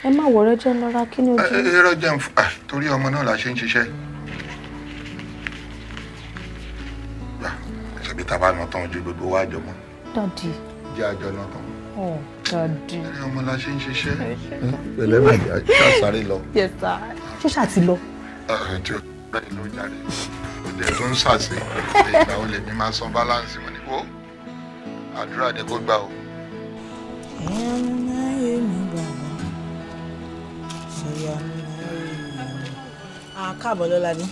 ẹ má wọ̀rẹ́ jẹ́ lọ́ra kí ni ojú. ẹ̀rọ jẹ́ torí ọmọ náà la ṣe ń ṣiṣẹ́. gbà ṣebí tá a bá ná tán ojú gbogbo wa jọ mọ́. dadi. jẹ́ àjọ náà tán. dadi. ẹ̀rọ ọmọ la ṣe ń ṣiṣẹ́. pẹ̀lẹ́ bàjẹ́ ṣàṣàrí lọ. yes sir. ṣó ṣàti lọ. tí o bẹ́ẹ̀ ló jáde òde tó ń ṣàṣe ìgbà wo lèmi máa san balance wọn ni wo àdúrà dé kó gbà o. káàbọ̀ Lọ́ládé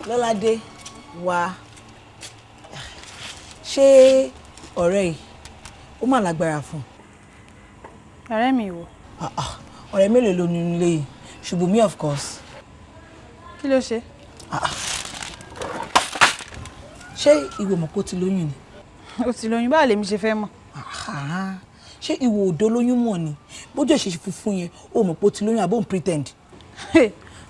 Lọ́ládé wá ṣé ọ̀rẹ́ yìí ó mà lágbára fún un. ọ̀rẹ́ mi wò. ọ̀rẹ́ mélòó ló ní ilé yìí Subomi of course. kí ló ṣe. ṣé ìwọ mọ̀ pé ó ti lóyún ni? Ó ti lóyún, báwo lèmi ṣe fẹ́ mọ̀? Ṣé ìwọ òdo lóyún mọ̀ ni? Bójú ẹ̀ ṣe funfun yẹn, ó mọ̀ pé ó ti lóyún àbó ń pretend.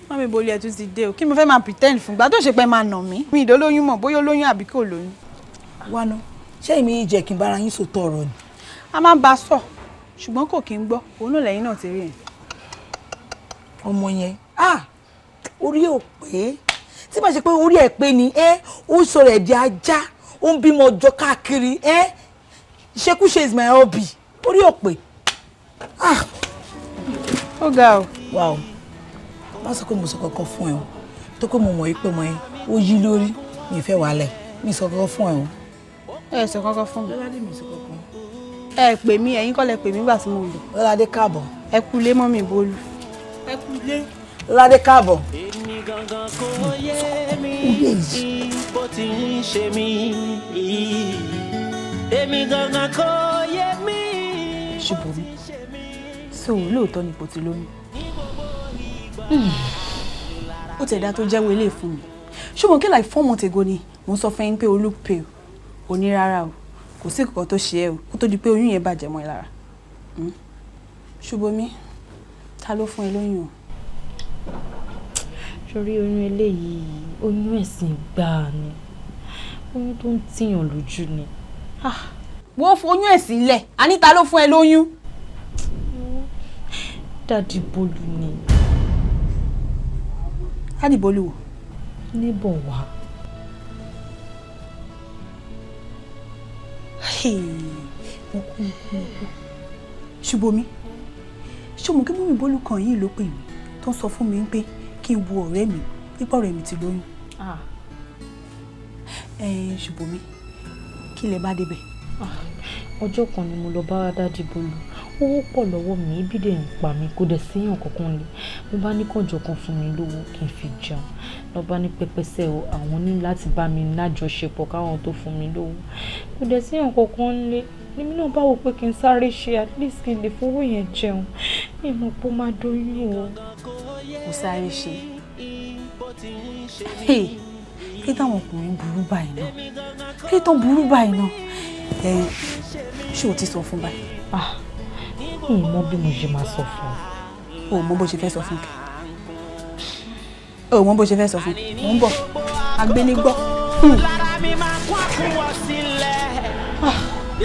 Mọ́mí Bolú ẹ̀ tún ti dé o, kí mo fẹ́ máa pretend fún gbà tó ṣe pé máa nà mí. Mi ìdó lóyún mọ̀, bóyá ó lóyún àbí kò lóyún. Wá ná, ṣé èmi jẹ́ kí n bára yín sòótọ́ ọ̀rọ̀ ni? A máa ń bá a sọ, ṣùgbọ́n kò kí ń gbọ́, òun náà lẹ́yìn náà ti rí ẹ̀. Ọmọ yẹn, orí ò pé. Tí bá ṣe pé orí ẹ̀ pé ni, ó sọ̀rọ̀ ẹ̀ di ajá, ó ń bímọ ọjọ́ káàkiri, ìṣekúṣe is my hobby. Orí ò pé. Ó ga o. Wà o. Má sọ pé mo sọ kankan fún ẹ o. Tó pé mo mọ̀ wípé ọmọ yẹn ó yí lórí, mi fẹ́ wálẹ̀. Mi sọ kankan fún ẹ o. Ẹ sọ kankan fún mi. Lọ́ládé mi sọ kankan. Ẹ pè mí, ẹ̀yin kọ́ lẹ pè mí nígbà tí mo lò. Lọ́ládé káàbọ̀. Ẹ kú lé Mọ́mí Bolú. Ẹ kú lé. Lọ́ládé káàbọ̀. Èmi gangan kò yé mi bó ti ń ṣe mí. Èmi gangan kò yé mi. Subomi, so lóòótọ́ ni kò ti lóyún. Ó tẹ̀dá tó jẹ́wọ́ ilé fún mi. Ṣùgbọ́n kí like 4 months ago ni mo ń sọ fún yín pé o look pale. O ní rárá o, kò sí kankan tó ṣe ẹ́ o, kó tó di pé oyún yẹn bàjẹ́ mọ́ ẹ lára. Subomi, ta ló fún ẹ lóyún o? Sórí oyún eléyìí, oyún ẹ̀sìn gbáà ni. Oyún tó ń tìyàn lójú ni. Wọ́n fún oyún ẹ̀ sílẹ̀, àní ta ló fún ẹ lóyún? Dádì Bolú ni. Dádì Bolú wo? Níbọ̀ wá. Subomi, ṣé o mọ̀ kí Mọ́mí Bolú kan yìí ló pè mí tó ń sọ fún mi pé kí n wo ọ̀rẹ́ mi pípọ̀ ọ̀rẹ́ mi ti lóyún. Subomi, kí lẹ bá débẹ̀? Ọjọ́ kan ni mo lọ bá Dádì Bolú. Owó pọ̀ lọ́wọ́ mi, ibi dẹ̀ ń pa mi, kò dẹ̀ séèyàn kankan lé. Mo bá ní kànjọ kan fún mi lówó kí n fi jẹun. Lọ bá ní pẹ́pẹ́sẹ́ o, àwọn ní láti bá mi lájọṣepọ̀ káwọn tó fún mi lówó. Kò dẹ̀ séèyàn kankan lé. Èmi náà bá wò pé kí n sáré ṣe at least kí n lè fowó yẹn jẹun. Mi mọ̀ pé ó máa dóyún o. Kò sáré ṣe. Kí táwọn ọkùnrin burú báyìí náà? Kí tó burú báyìí náà? Ṣé o ti sọ fún báyìí? Mi ò mọ bí mo ṣe máa sọ fún un. O mọ bó ṣe fẹ́ sọ fún kẹ. O mọ bó ṣe fẹ́ sọ fún. Mo ń bọ̀. Agbénigbọ́. Lára mi máa kó AKUNWOSILE.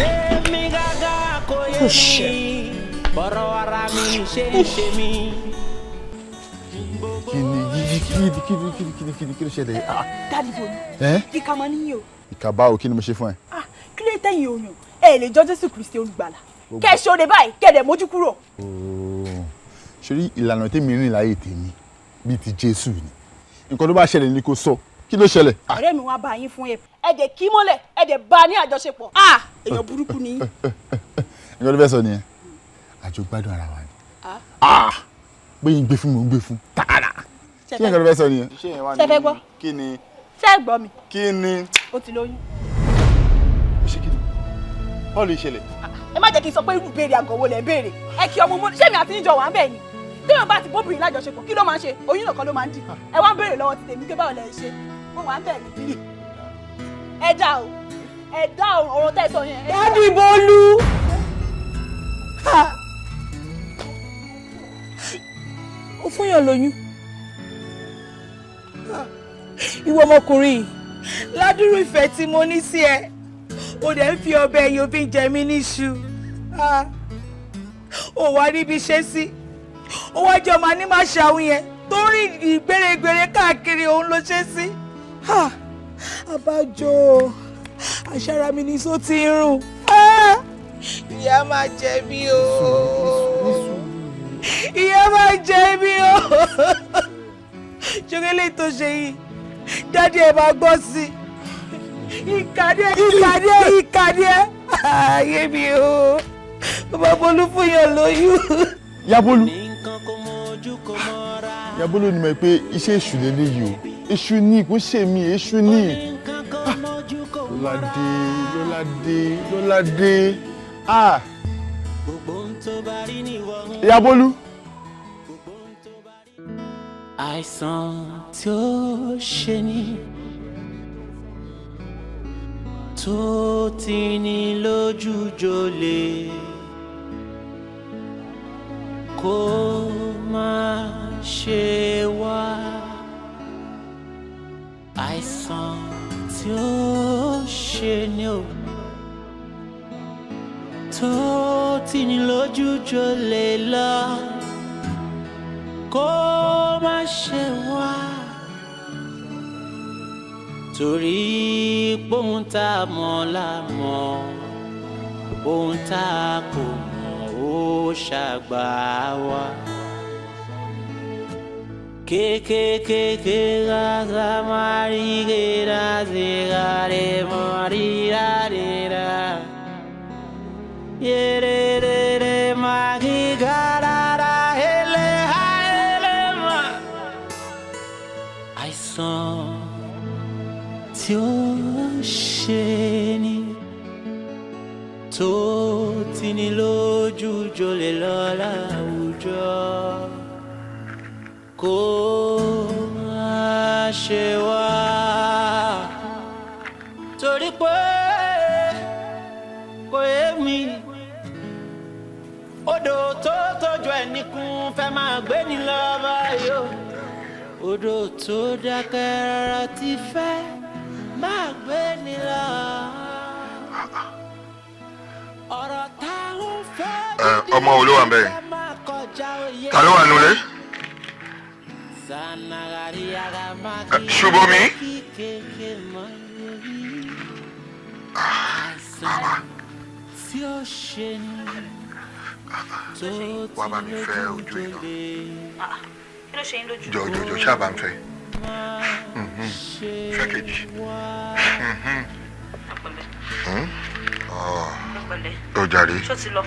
Èmi gangan kò yé mi. Bọ̀rọ̀ ara mi ṣe ń ṣe mí. Kí ló ṣẹlẹ̀? Dádì Bolú. Ìkà máa níyì o. Ìkà báwo, kí ni mo ṣe fún ẹ? Kí ló tẹ̀yìn òyàn? Ẹ lè jọ Jésù Kristi olùgbàlà. Kẹ́ ṣe òde báyìí, kẹ́dẹ̀ mójú kúrò. Ṣorí ìlànà tèmi rìn láyé tèmi bíi ti Jésù ni. Nǹkan tó bá ṣẹlẹ̀ ni kò sọ. Kí ló ṣẹlẹ̀? Ọ̀rẹ́ mi wá bá yín fún ẹ. Ẹ̀dẹ̀ kí mọ́lẹ̀, ẹ̀dẹ̀ bá a ní àjọṣepọ̀. Èèyàn burúkú ni. Nǹkan tó fẹ́ sọ nìyẹn. Àjọ gbádùn ara wa ni. Bóyá ń gbé fún mi, ń gbé fún tààrà. Kí nǹkan tó fẹ́ sọ nìyẹn? Ṣé fẹ́ gbọ́? Kí ni? Ṣé ẹ gbọ́ mi? Kí ni? Ó ti lóyún. Ó ṣe kí ni? Báwo ló ṣẹlẹ̀? Ẹ má jẹ́ kí n sọ pé irú béèrè àgọ̀ wo lẹ̀ ń béèrè. Ẹ kí ọmọ mọ́, ṣé mi àti níjọ wà ń bẹ̀ ni? Tí yóò bá ti bóbìnrin lájọṣepọ̀, kí ló máa ń ṣe? Oyún nìkan ló máa ń dì. Ẹ wá ń béèrè lọ́wọ́ ti tèmi pé báwo lẹ̀ ń ṣe? Mo wà ń bẹ̀ ni. Ẹ dá o, ọ̀rọ̀ tẹ́ sọ yẹn. Dádì Bolú. Ó fún yàn lóyún. Ìwọ ọmọkùnrin, ládùúrú ìfẹ́ tí mo ní sí ẹ, o dẹ̀ ń fi ọbẹ̀ yìí òbí jẹ mí níṣu. Ó wá níbi ṣe sí. Ó wá jẹ́ ọmọ ní máa ṣàwọn yẹn tó rìn ìgbèrègbèrè káàkiri òun ló ṣe sí. Àbájọ àṣàrà mi ní só ti ń rùn. Ìyá máa jẹ mí o. Ìyá máa jẹ mí o. Ṣé lè tó ṣe yìí? Dádì ẹ máa gbọ́ sí. Ìkàdé. Ayé mi o. Bàbá Bolú fún yàn lóyún. Ìyá Bolú. Ìyá Bolú ni mo pé iṣẹ́ èṣù lélẹ́yìí o. Èṣù ni kò ṣe mí, èṣù ni. Lọ́ládé. Ìyá Bolú. Àìsàn tí ó ṣe ní tó ti ní lójú jolè kó má ṣe wá àìsàn tí ó ṣe ní o tó ti ní lójú jolè lọ kó má ṣe wá torí bóun tá a mọ̀ la mọ̀ bóun tá a kò mọ̀ ó ṣàgbà wá. Kékékéké gaza mariguera zigare morirarera yerere magigarara hele haelema àìsàn tí ó ṣe ni tó ti ní lójú jolè lọ láwùjọ kó má ṣe wá torí pé kò yé mi odò tó tójú ẹnìkún fẹ́ máa gbé ní lọ báyò odò tó dákẹ́ rárá ti fẹ́ máa gbé ní lọ ọ̀rọ̀ táwọn fẹ́ ọmọ olówó àmbẹ ta ló wà nulẹ̀. Subomi. Wà bá mi fẹ́ ojú iná. Kí ló ṣe ń lójú? Jọ̀jọ̀jọ̀ ṣáà bá mi fẹ́. Fẹ́ kejì. Ó jàre. Ṣó ti lọ?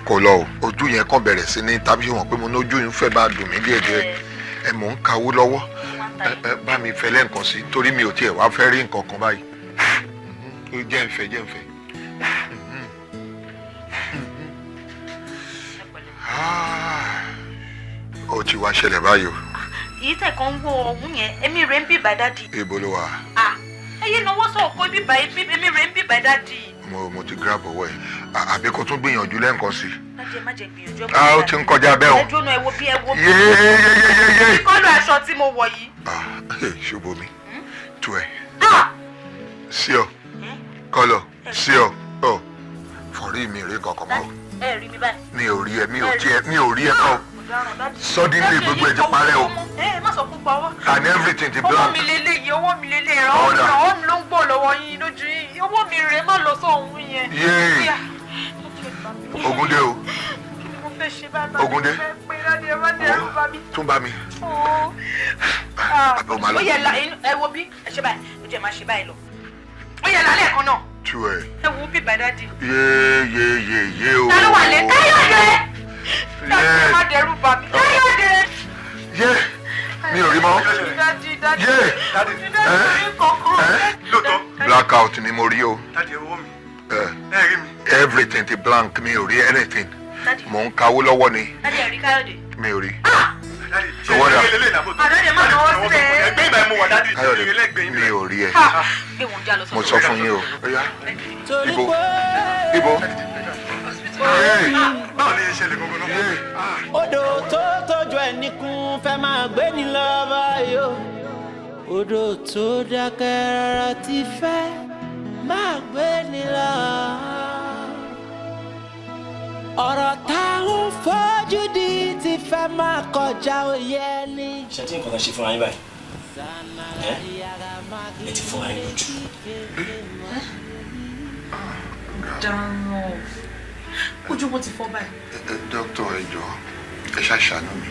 Kò lọ o. Ojú yẹn kàn bẹ̀rẹ̀ sí ní tàbí wọn pé mo ní ojú yẹn fẹ́ bá dùn mí díẹ̀díẹ̀. Ẹ mò ń kawó lọ́wọ́ bá mi fẹ́ lẹ́ǹkan sí torí mi ò tiẹ̀ wá fẹ́ rí nǹkan kan báyìí jẹ́ ń fẹ́ ó ti wá ṣẹlẹ̀ báyìí o. Èyí tẹ̀ kan ń wo ọ̀hún yẹn èmi rẹ̀ ń bíbà dádì. Ibo ló wà. Ẹyẹ náwó sọ̀kọ́ bíbà èmi rẹ̀ ń bíbà dádì. Mo ti grab owó ẹ̀ àbí kó tún gbìyànjú lẹ́ǹkan sí. Dádì ẹ má jẹ́ gbìyànjú. Ó ti ń kọjá bẹ́ẹ̀ o. Ẹ dúró náà ẹ wo bí. Yéyéyéyéyé. Kọ́lù aṣọ tí mo wọ̀ yìí. Subomi tu ẹ sí ọ kọlọ sí ọ fọrí mi rí kankan mọ́. Ẹ rí mi báyìí. Mi ò rí ẹ kọ́ suddenly gbogbo ẹ ti parẹ́ o. Ẹ má sọ fún pa ọwọ́. And everything ti blank. Owó mi lélẹ́yìí owó mi lélẹ́yìí ọwọ́ mi ló ń gbọ́ lọ́wọ́ yín lójú yín owó mi rèé má lọ sóhun yẹn. Yéé Ògúndé o. Ògúndé tún bá mi. Àbẹ̀ òmà lọ. Ó yẹ ẹ wo bí ẹ ṣe báyìí ó jẹ́ máa ṣe báyìí lọ. Ó yẹ lálẹ́ kan náà. Tu ẹ. Ẹ wo bí bàdádì. Yé o. Ta ló wà lé Káyọ̀dé. Dájú má dẹrù bà mí. Káyọ̀dé. Yé mi ò rí mọ́. Dádì. Yé lóòótọ́. Blackout ni mo rí o. Dádì owó mi. Ẹ rí mi. Everything ti blank mi ò rí anything. Mò ń kawó lọ́wọ́ ni. Dádì ẹ rí Káyọ̀dé. Mi ò rí. Ṣé ìrẹ́lẹ̀ lè nàbọ̀ tó? Àdádì má lọ́wọ́ sílẹ̀. Ẹgbẹ́ ìbá mo wà dádì. Káyọ̀dé mi ò rí ẹ. Gbé wọn já lọ sọ́dọ̀. Mo sọ fún yín o. Ibo. Báwo ni iṣẹ́ lè gbogbo náà? Odò tó tójú ẹnìkún fẹ́ máa gbé ní lọ báyò odò tó dákẹ́ rárá ti fẹ́ máa gbé ní lọ ọ̀rọ̀ táwọn fojú di ti fẹ́ máa kọjá òye ní. Ṣé tí nǹkan kan ṣe fún ayé báyìí? Ẹ ti fún ayé lójú. Dáhùn ojú mo ti fọ́ báyìí. Dókítà ẹ jọ̀ọ́ ẹ ṣàṣàánú mi.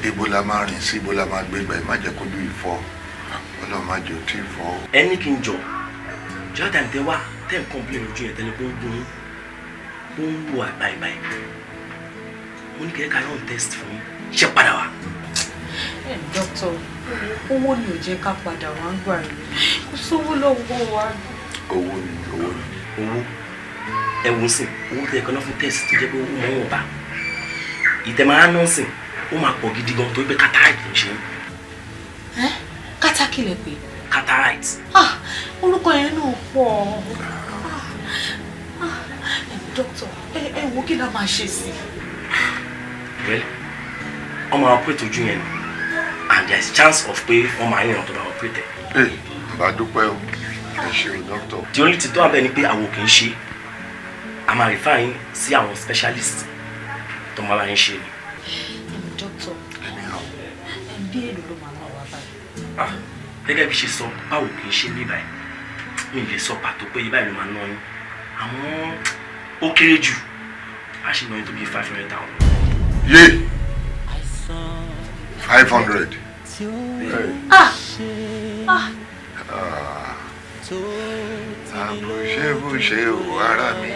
Ibo la máa rìn sí ibo la máa gbé gbà ẹ má jẹ́ kójú ìfọ́ Ọlọ́run má jẹ́ òtí ìfọ́. Ẹni kí n jọ jáde àǹtẹ wá tẹ́ ń kọ́ńpìlẹ̀ lójú yẹn tẹ́lẹ̀ pé ó ń gún ó ń wò àgbáyé. Mo ní kẹ́kẹ́ káyọ̀ test fún yín ṣe padà wá. Dókítà owó ni ò jẹ́ ká padà wá ń gbà rẹ̀ kò sówó lọ́wọ́ wa. Owó ni. Owó ẹ̀wùn sìn owó tẹ̀ ẹ̀kọ́ náà fún test tó jẹ́ pé owó mọ̀ wọ́n bá ìtẹ̀mára náà sìn ó máa pọ̀ gidi gan tó gbé cataract ń ṣe. Kátàkì lẹ pé. Cataract. Orúkọ yẹn náà pọ̀. Doctor, wo kí la máa ṣe sí? Well, I'm going to operate ojú yẹn, and there's chance of pé wọ́n máa yàn tó bá operate. Bá dúpẹ́ o, ẹ ṣé o doctor. The only thing tó wà bẹ́ẹ̀ ni pé àwọn kì í ṣe. A máa refer yín sí àwọn specialist tó máa bá yín ṣe ni. Doctor, bí èlò ló máa náà wá báyìí? Gẹ́gẹ́ bí ṣe sọ, báwo kì í ṣe ní báyìí? Mi lè sọ pàtó pé báyìí ló máa ná yín. Àmọ́ ó kéré jù, a ṣì ná yín tó bí 500,000. Yé! 500. Àbùṣebùṣe ò ara mi.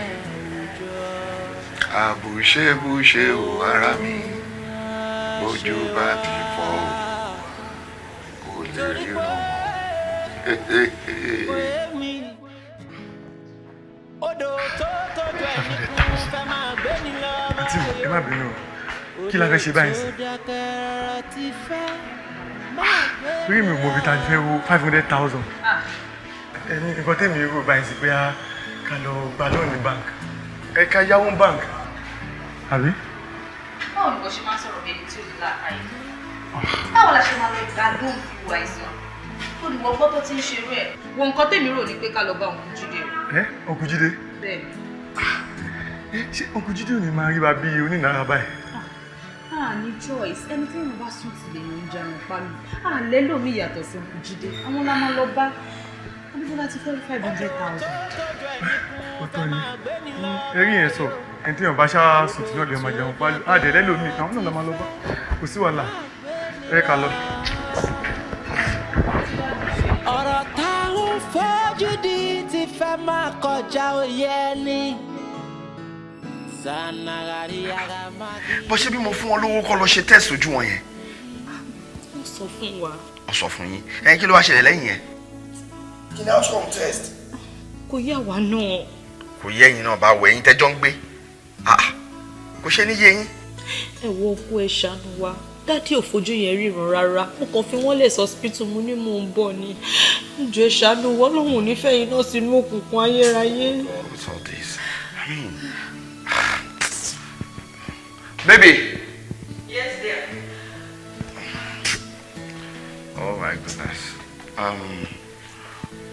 Àbùṣebùṣe ò ara mi. Bójú bá ti fọ́ o, kò lè ríran mọ́. Àǹtí mi, ẹ má bínú o. Kí la fẹ́ ṣe báyìí sí? Torí mi ò mọ ibi tá a fẹ́ wo 500,000. Ẹni nǹkan tẹ́mi rò báyìí sí pé ká lọ gba lóònù bank. Ẹ ká yáwó bank. Àbí? Báwo ni wọ́n ṣe máa ń sọ̀rọ̀ bẹ́ẹ̀ tí ó ní láàárín? Báwo la ṣe máa lọ gba lóònù fi wà àìsàn? Olùwọ́ gbọ́ tó ti ń ṣe irú ẹ̀. Wo nǹkan tẹ́mi rò ní pé ká lọ bá Uncle Jide. Uncle Jide? Bẹ́ẹ̀ni. Ṣé Uncle Jide ò ní máa rí wa bí onínàárà báyìí? Ní choice, ẹni tí èèyàn bá sùn ti lè ní ìjànà pálù. Lẹ́lòmíì yàtọ̀ sí Uncle Jide. Àwọn la máa lọ bá. Adébọ́lá ti fẹ́ 500,000. Ó tọ́ ni. Ẹrí yẹn sọ, ẹni tí èèyàn bá ṣáà sùn tí náà lè máa jẹun pálù. Lẹ́lòmíì, àwọn náà la máa lọ bá. Kò sí wàhálà. Ẹ ká lọ. Ọ̀rọ̀ táwọn fojú di ti fẹ́ máa kọjá òye ni. Bó ṣe bí mo fún wọn lówó kọ́ lọ ṣe test ojú wọn yẹn. Ó sọ fún wa. Ó sọ fún yín. Kí ló wá ṣẹlẹ̀ lẹ́yìn yẹn? Kí ni outcome test? Kò yé àwa náà. Kò yé ẹ̀yin náà bá wọ ẹ̀yin tẹ́jọ́ ń gbé. Kò ṣe ní yé yín. Ẹ wo okú ẹ ṣàánú wa. Dádì ò fojú yẹn ríran rárá. Mo kàn fi wọ́n lẹ̀ sí hospital mo ní mò ń bọ̀ ni. Ǹjọ́ ẹ ṣàánú wa lóhùn ò ní fẹ́ yín náà sínú òkùnkùn ayérayé. What's all this? I mean... Baby. Yes, dear. Oh my goodness.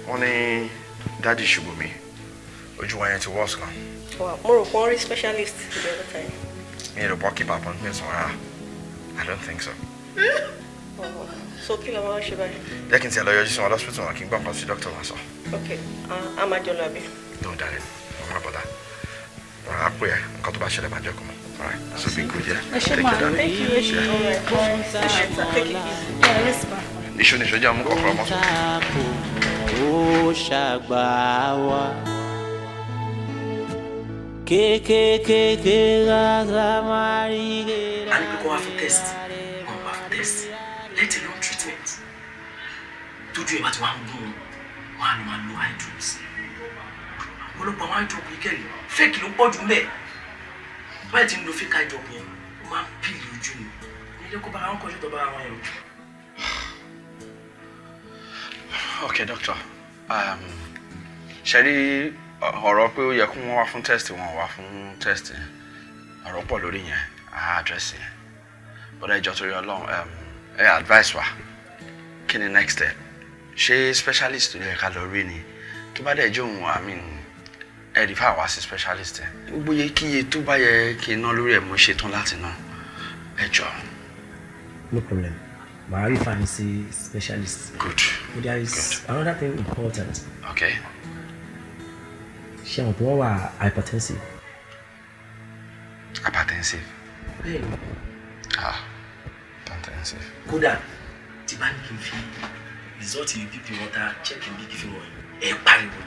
Only Daddy Subomi. Ojú wa yẹn ti worse gan. Wow, mo rò pé wọ́n rí specialist the other time. Me the book keep appointment somewhere. I don't think so. So kí la máa ṣe báyìí? Jẹ́ kí n ti lọ yọjú sí wọn hospital wọn kí n gbọ́ nǹkan sí doctor wọn sọ. Okay, a máa jọ lọ àbí? No, darling. I'm not bother. I'll pray. Nǹkan tó bá ṣẹlẹ̀ máa jẹ́ kó mọ̀. All right. So be good, yeah. Take care, darling. Thank you. All right. Take it easy. Yeah, let's go. Níṣó jẹ́ àmú kọ̀ọ̀kan mọ́. Ó ṣàgbà wá. Kékékéké rárá máa rí gẹ́gẹ́. A ní kókó wá fún test. Wọ́n wá fún test. Let alone treatment. Tójú ẹ̀ bá ti wá ń gún un, wọ́n á ní máa lo eye drops. Ọ̀pọ̀lọpọ̀ àwọn eye drop yìí kẹ́rì. Fake ló pọ̀ jù ń bẹ̀. Báyìí tí ń lo fake eye drop yẹn, ó máa ń pìlì ojú ni. Ilé kó bára wọn kọjú tó bára wọn yẹn. Okay, doctor. Ṣé rí ọ̀rọ̀ pé ó yẹ kó wọ́n wá fún test wọn wá fún test ọ̀rọ̀ pọ̀ lórí yẹn á address yẹn. But ẹ jọ̀ọ́ torí Ọlọ́run ẹ advice wa kí ni next step? Ṣé specialist ló yẹ ká lọ rí ni? Tó bá dẹ̀ jóun ẹ rí fáwọn wá sí specialist ẹ. Gbogbo yẹ kí iye tó bá yẹ kí n ná lórí ẹ̀ mo ṣe tán láti ná. Ẹ jọ̀ọ́. No problem. Màá rí fáwọn sí specialist. Good. But there is another thing important. Okay. Ṣé àwọn tó wọ́n wà hypertensive? Hypertensive? Bẹ́ẹ̀ni. Hypertensive. Kódà tí bá ní kí n fi result BP wọn ta check in bí kí fi wọ̀nyí ẹ̀ pariwo.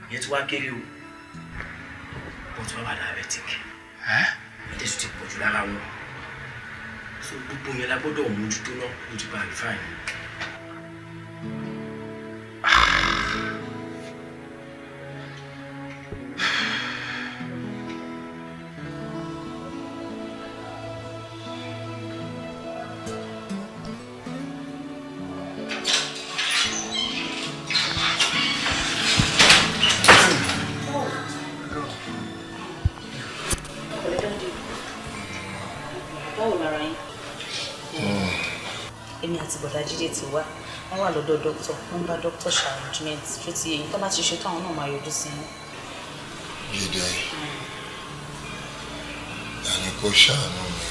Ìyẹn tí wàá kéré o. Wọ́n ti wá bá diabetic. Ẹ̀jẹ̀ ti pọ̀ jù lára wọn. So gbogbo yẹn la gbọ́dọ̀ mójútó náà ló ti bá a fine. bọ̀dá Jide ti wá wọ́n wà lọ́dọ̀ dókítà wọ́n bá dókítà ṣe arrangement tó ti èyí tó bá ti ṣe táwọn náà máa yọjú sí i. Jide yàrá kò ṣàánú mi.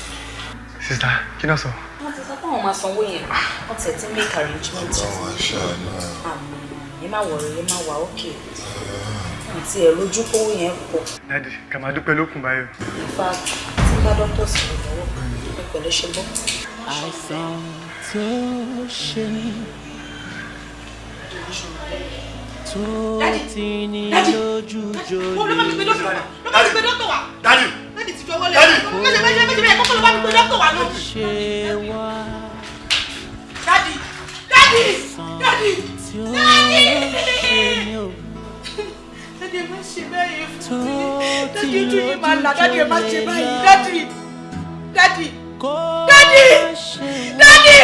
Sista, kí náà sọ? wọ́n ti sọ pé àwọn máa sanwó yẹn wọ́n ti ti make arrangement. Àwọn ṣàánú ẹ̀. ẹ má wọ̀rọ̀ ẹ má wà ókè àti ẹ̀ lójú kówó yẹn pọ̀. Dádì, kà máa dúpẹ́ lókun báyọ̀. in fact tí bá dókítà sọ̀rọ̀ lọ́wọ́ ẹ pẹ̀lẹ́ ṣe bọ́. àìsàn tó ṣe ní tó ti ní lójú jòlè. Dádì. Dádì ti jọ wọlé. Méjì kọ́kọ́ ló bá mi gbé dókítà wá náà. ṣé wá. Dádì. tí ó ṣe ní o. Dádì ẹ má ṣe báyìí fún mi. tó ti Dádì ojú yìí máa là. lójú Dádì ẹ má ṣe jòlè. báyìí. Dádì. Dádì. kó Dádì. Dádì.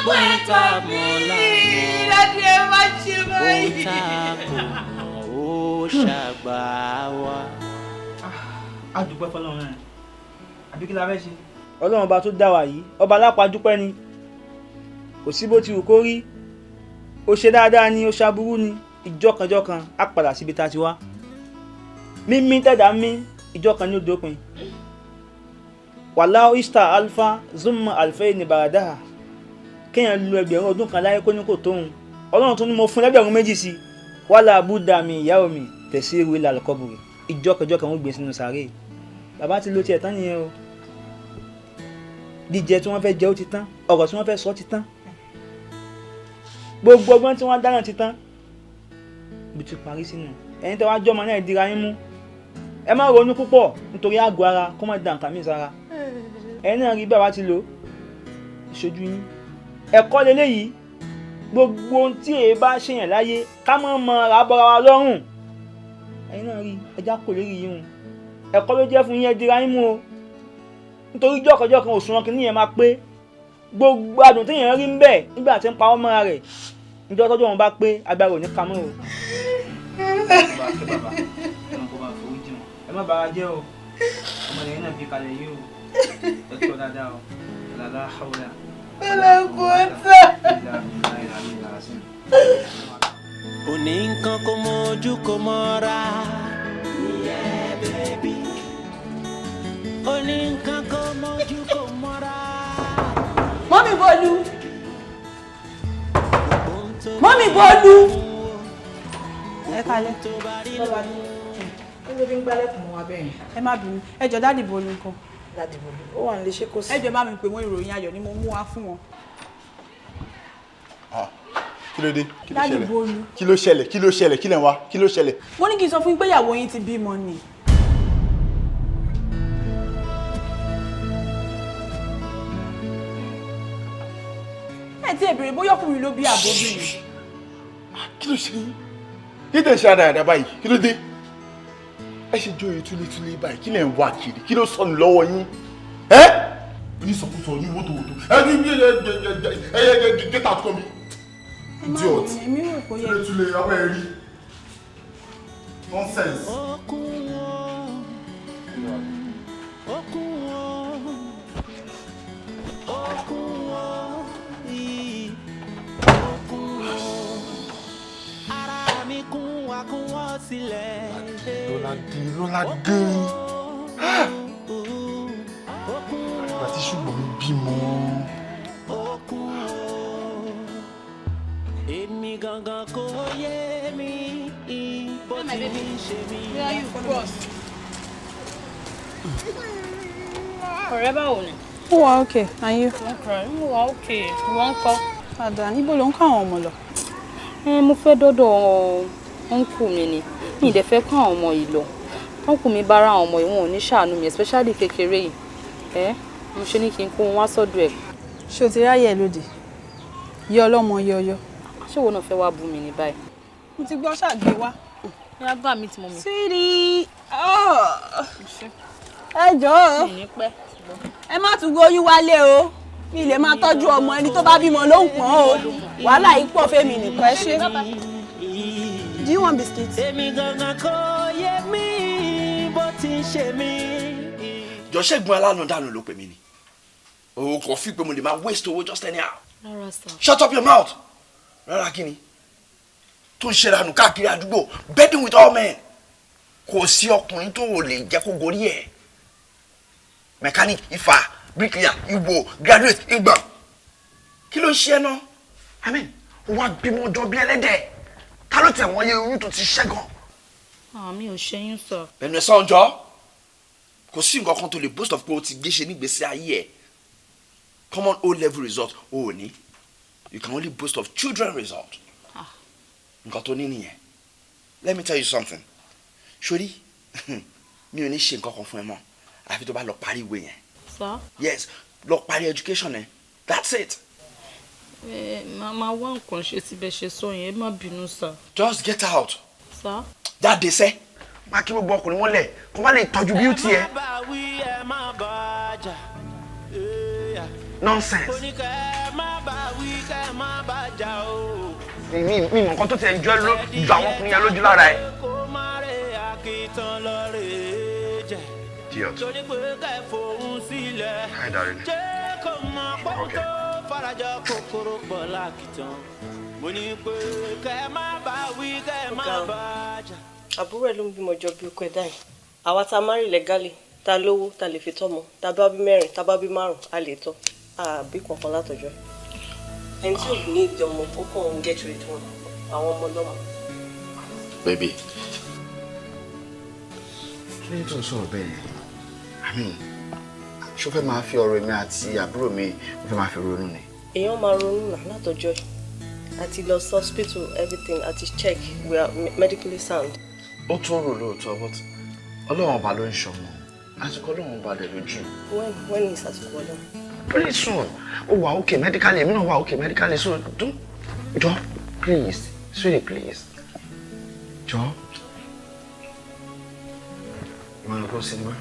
Bóyá tá a mọ̀ lámọ̀. Dádì ẹ má ṣe báyìí. Bóyá tá a mọ̀ ó ṣàgbà wa. A dúpẹ́ fọlọ́run náà. Àbí kí la fẹ́ ṣe? Ọlọ́run ọba tó dá wa yìí, ọba alápàdúpẹ́ ni. Kò sí bó ti wù kó rí. Ó ṣe dáadáa ni, ó ṣaburú ni. Ìjọkànjọkàn á padà síbi tá a ti wá. Mímí tẹ̀dá mí, ìjọkàn ni ó dópin. Wàláhù ista alfa zumma alfayni ba'daha. Kéèyàn lu ẹgbẹ̀rún ọdún kan láyé kó ní kò tóun. Ọlọ́run tún ní mo fún lẹ́gbẹ̀rún méjì sí. Wala budda min yawmi tasiru ila al-qabri. Ìjọkànjọkàn ó gbé sínú sàárè. Bàbá ti lo tiẹ̀ tán nìyẹn o. Jíjẹ tí wọ́n fẹ́ jẹ ó ti tán, ọ̀rọ̀ tí wọ́n fẹ́ sọ ti tán. Gbogbo ọgbọ́n tí wọ́n dáná ti tán. Bí ti parí sínú. Ẹ̀yin tẹ́ wá jọmọ náà dira yín mú. Ẹ má ronú púpọ̀ nítorí àgọ́ ara kó má dà nǹkan mí sára. Ẹ̀yin náà rí bẹ́ẹ̀ wá ti lò ìṣojú yín. Ẹ̀kọ́ leléyìí gbogbo ohun tí èyí bá ṣèyàn láyé ká má mọ àbọ̀ra wa lọ́rùn. Ẹ̀yin náà rí ẹja kò lérí yín o. Ẹ̀kọ́ ló jẹ́ fún yín ẹ dira yín mú o. Nítorí jọ́kọ̀jọ́kan òṣùwọ̀n kìíní yẹn máa pé gbogbo àdùn tí èèyàn rí ń bẹ̀ nígbà tí ń pa ọmọ rẹ̀ níjọ́ tọ́jú wọn bá pé agbára ò ní ka mọ́ o. Ẹ má bàa jẹ́ o ọmọ lẹ́yìn náà fi kalẹ̀ yìí o ẹ tọ́ dáadáa o lálá haúlà. Òní nǹkan kò mójú kò mọ́ra. Yeah, baby. Òní nǹkan kò mójú kò mọ́ra. Mọ́mì Bọ́lú. Mọ́mì Bọ́lú. Ẹ kalẹ̀. Kí ló fi ń gbálẹ̀ fún wa bẹ́ẹ̀? Ẹ má bínú. Ẹ jọ̀ọ́ dáàdì Bọ́lú nǹkan. Dáàdì Bọ́lú. Ó wà nílé ṣé kò sí. Ẹ jọ̀ọ́ bá mi pè wọ́n ìròyìn ayọ̀ ni mo mú wá fún wọn. Kí ló dé? Dáàdì Bọ́lú. Kí ló ṣẹlẹ̀? Kí ló ṣẹlẹ̀? Kí lẹ̀ ń wá? Kí ló ṣẹlẹ̀? Mo ní kí n sọ fún yín pé ìyàwó yín ti bímọ ni. Ẹ ti ẹ̀bẹ̀rẹ̀ bóyá ọkùnrin ló bí àbóbìnrin. Kí ló ṣe yín? Kí tẹ̀ ń ṣe àdáyàdá báyìí? Kí ló dé? Ẹ ṣe jó oyè túlétúlé báyìí. Kí lẹ̀ ń wá kiri? Kí ló sọnù lọ́wọ́ yín? Ẹ́ onísọkúsọ ní wótòwótò. Get out from me. Idiot. Èmi rò kó yẹ. Túlétúlé abẹ́ ẹ rí. Nonsense. Lọ́ládé. Àgbà tí ṣùgbọ́n mi bímọ. Èmi gangan kò yé mi bó ti ń ṣe mí. Ọ̀rẹ́ báwo ni? Ó wà okay, and you? Mo wà okay, wọ́n ń kọ́. Àdá, níbo ló ń kọ́ àwọn ọmọ lọ? Mo fẹ́ dọ́dọ̀ ọ̀nkù mi ni. Mi ì dẹ̀ fẹ́ kọ́ àwọn ọmọ yìí lọ. Ọ̀nkù mi bá ra àwọn ọmọ yìí wọn ò ní ṣàánú mi, especially kékeré yìí. Mo ṣe ní kí n kó wọn wá sọ́dọ̀ ẹ̀. Ṣé o ti ráyè lóde? Yọ ọlọ́mọ yọyọ. Ṣé wo náà fẹ́ wá bú mi ní báyìí? Mo ti gbọ́ ṣàgbé wá. Ìyá gbà mí tí mo mi. Sweetie. Ẹ jọ̀ọ́. Mi ní pẹ́. Ẹ má tún gbóyún wálé o. Mi lè máa tọ́jú ọmọ ẹni tó bá bímọ ló ń pọ́n o. Wàhálà yìí pọ̀ fẹ́mi nìkan ẹ ṣe. Do you want biscuits? Èmi gangan kò yé mi bó ti ń ṣe mí. Jọ Ṣẹ́gun alánàdánù ló pè mí ni. Oh, coffee pe mo lè máa waste owó just anyhow. Rárá sir. Shut up your mouth. Rárá kíni? Tó ń ṣe ranu káàkiri àdúgbò, bedding with all men. Kò sí ọkùnrin tó lè jẹ́ kó gorí ẹ̀. Mechanic, Ifá, bricklayer, Igbo, graduate, Igba. Kí ló ń ṣe náà? I mean, wọ́n bímọ ọjọ́ bí ẹlẹ́dẹ̀. Ta ló tẹ̀ wọ́n yé oyún tó ti ṣẹ́gun? Mi ò ṣẹ́yún sir. Ẹnu ẹ̀ sọ́njọ́. Kò sí nǹkan kan tó lè boast of pé o ti gbé ṣe nígbésí ayé ẹ̀. Common O-level result o ní. You can only boast of children result. Nǹkan tó ní nìyẹn. Let me tell you something. Ṣorí, mi ò ní ṣe nǹkan kan fún ẹ mọ́. Àfi tó bá lọ parí ìwé yẹn. Sir? Yes, lọ parí education ẹ. That's it. Màmá wá nǹkan ṣe síbẹ̀ ṣe sọ yẹn, ẹ má bínú sir. Just get out. Sir? Jáde sẹ́. Má kí gbogbo ọkùnrin mọ́lẹ̀ kó má lè tọ́jú beauty ẹ. Nonsense. Mi mọ̀ nǹkan tó ti ẹ̀ jọ àwọn ọkùnrin yẹn lójú lára ẹ̀. Idiot. Hi, darling. Okay. Àbúrò ẹ̀ ló ń bímọ jọ bí okó ẹ̀dá yìí. Àwa tá a marry legally, tá lówó, tá lè fi tọ́mọ, tá bá bí mẹ́rin, tá bá bí márùn, a lè tọ́. Àbí kankan látọjọ́. Ẹni tí ò ní ìdí ọmọ ó kàn ń get rid wọn. Àwọn ọmọ lọ́mọ. Baby. Kí ni tó ń sọ̀rọ̀ bẹ́ẹ̀ yẹn? I mean, ṣó fẹ́ máa fi ọ̀rọ̀ mi àti àbúrò mi fẹ́ máa fi ronú ni? Èèyàn máa ronú náà látọjọ́ yìí. Àti lọ sí hospital, everything, àti check, we are medically sound. Ó tún rò lóòótọ́, but Ọlọ́run ọba ló ń ṣọmọ. Àsìkò Ọlọ́run ọba dẹ̀ lójú. When is àsìkò Ọlọ́run? Pretty soon. Ó wà okay medically, èmi náà wà okay medically, so don't, please, sweetie, please. Jọ. You wanna go cinema?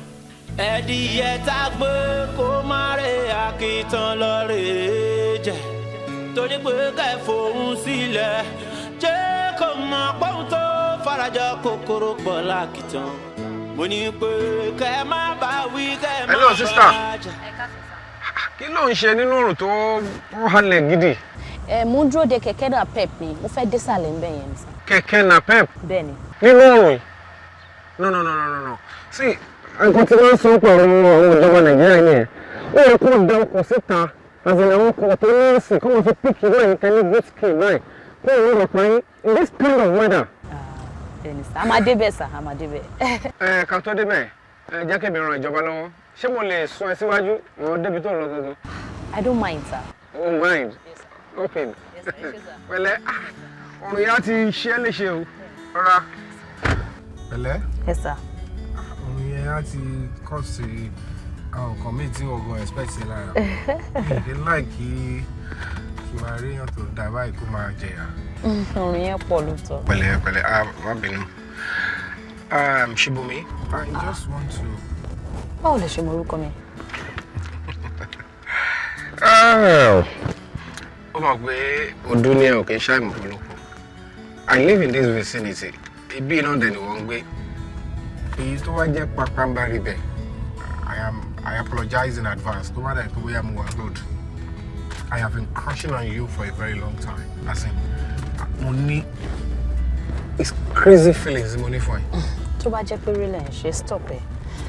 Ẹ̀dìyẹ tá gbé kó má rè àkìtàn lọ rè jẹ torí pé kẹ́ fòun sílẹ̀ jẹ́ kó mọ̀ pọ́n tó farajọ kòkòrò pọ̀ lákìtàn mo ní pé kẹ́ má bá wí kẹ́ má bá jà. Kí ló ń ṣe nínú òrùn tó halẹ̀ gidi? Mo ń dúró de kẹ̀kẹ́ náà pep ni mo fẹ́ désàlẹ̀ ńbẹ̀ yẹn nìsan. Kẹ̀kẹ́ náà pep? Bẹ́ẹ̀ni. Nínú òrùn? No. See, nǹkan tí wọ́n ń sọ pẹ̀lú àwọn ìjọba Nàìjíríà ni ẹ̀ ó yẹ kó da ọkọ̀ síta àti àwọn ọkọ̀ tó ní ìsìn kó wọ́n fi píkì náà nǹkan ní good skill báyìí kó wọ́n rọ̀ pa yín in this kind of weather. Bẹ́ẹ̀ni sá, a máa débẹ̀ sá, a máa débẹ̀. Ká tó débẹ̀ jẹ́ kí mi ran ìjọba lọ́wọ́ ṣé mo lè sún ẹ síwájú àwọn débi tó lọ gangan. I don't mind sir. Oh mind? Open. Pẹ̀lẹ́ ọ̀run yá ti ṣe é léṣe o rọra. Pẹ̀lẹ́. Yes sir. Ọ̀run yẹn á ti kọ́ sí àwọn nǹkan míì tí ọgbọ́n expect ṣe lára. Èdè láìkí kí máa rí èèyàn tó dá báyìí kó máa jẹyà. Ọ̀run yẹn pọ̀ lóòótọ́. Pẹ̀lẹ́ má bínú. Subomi. I just want to. Báwo lè ṣe mọ orúkọ mi? Ó mọ̀ pé ọdún ní ẹ̀ kì í ṣàìmọ̀ ọ̀pọ̀lọpọ̀. I live in this vicinity. Ibi náà dẹ̀ ni wọ́n ń gbé. Èyí tó wá jẹ́ pàpàǹbarì bẹ̀, I apologize in advance. Tó bá dà pé bóyá mo wà road. I have been crushing on you for a very long time. As in, mo ní it's crazy feelings mo ní fún ẹ. Tó bá jẹ́ pé rí lẹ̀ ń ṣe stop ẹ̀.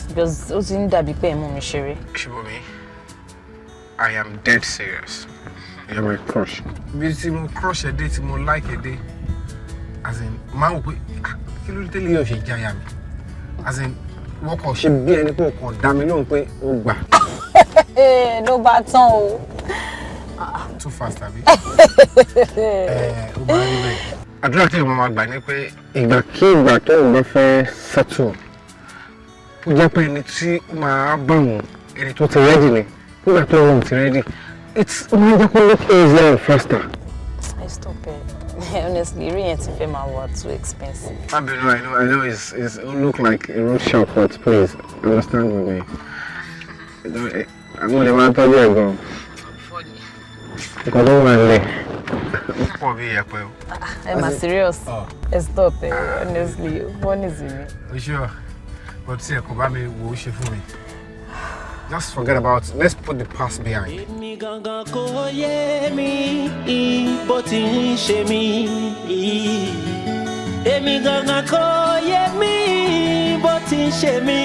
Because ó ti ń dàbí pé ẹ̀ mú mi ṣeré. Subomi, I am dead serious. You're my crush. Bí tí mo crush ẹ dé, tí mo like ẹ dé, as in, máa wò pé kí ló dé tẹ́lẹ̀ yóò ṣe jáyà mi? As in, wọ́n kàn ṣe bí ẹni pé o kàn dá mi lóhùn pé o gbà. Ló bá tán o. Too fast àbí? Ó bá rí bẹ́ẹ̀. Àdúrà tí mo máa gbà ni pé ìgbàkígbà tó ń bá fẹ́ settle ó jẹ́ pé ẹni tí ó máa bá wọn ẹni tó ti ready ni nígbà tó wọn ti ready ó máa jẹ́ kó look easier and faster. I stop it. Honestly, rí yẹn ti fẹ́ máa wà too expensive. I know it look like a road shop, but please understand with me. Àwọn olè máa ń tọ́jú ẹ̀ gan-an. Nǹkan tó wà nílẹ̀. Ó pọ̀ bí ìyẹ̀pẹ̀ o. I'm a serious. Stop it. Honestly, one is me. Sure. But tí ẹ kò bá mi wò ó ṣe fún mi. Just forget about it. Let's put the past behind. Èmi gangan kò yé mi bó ti ń ṣe mí. Èmi gangan kò yé mi bó ti ń ṣe mí.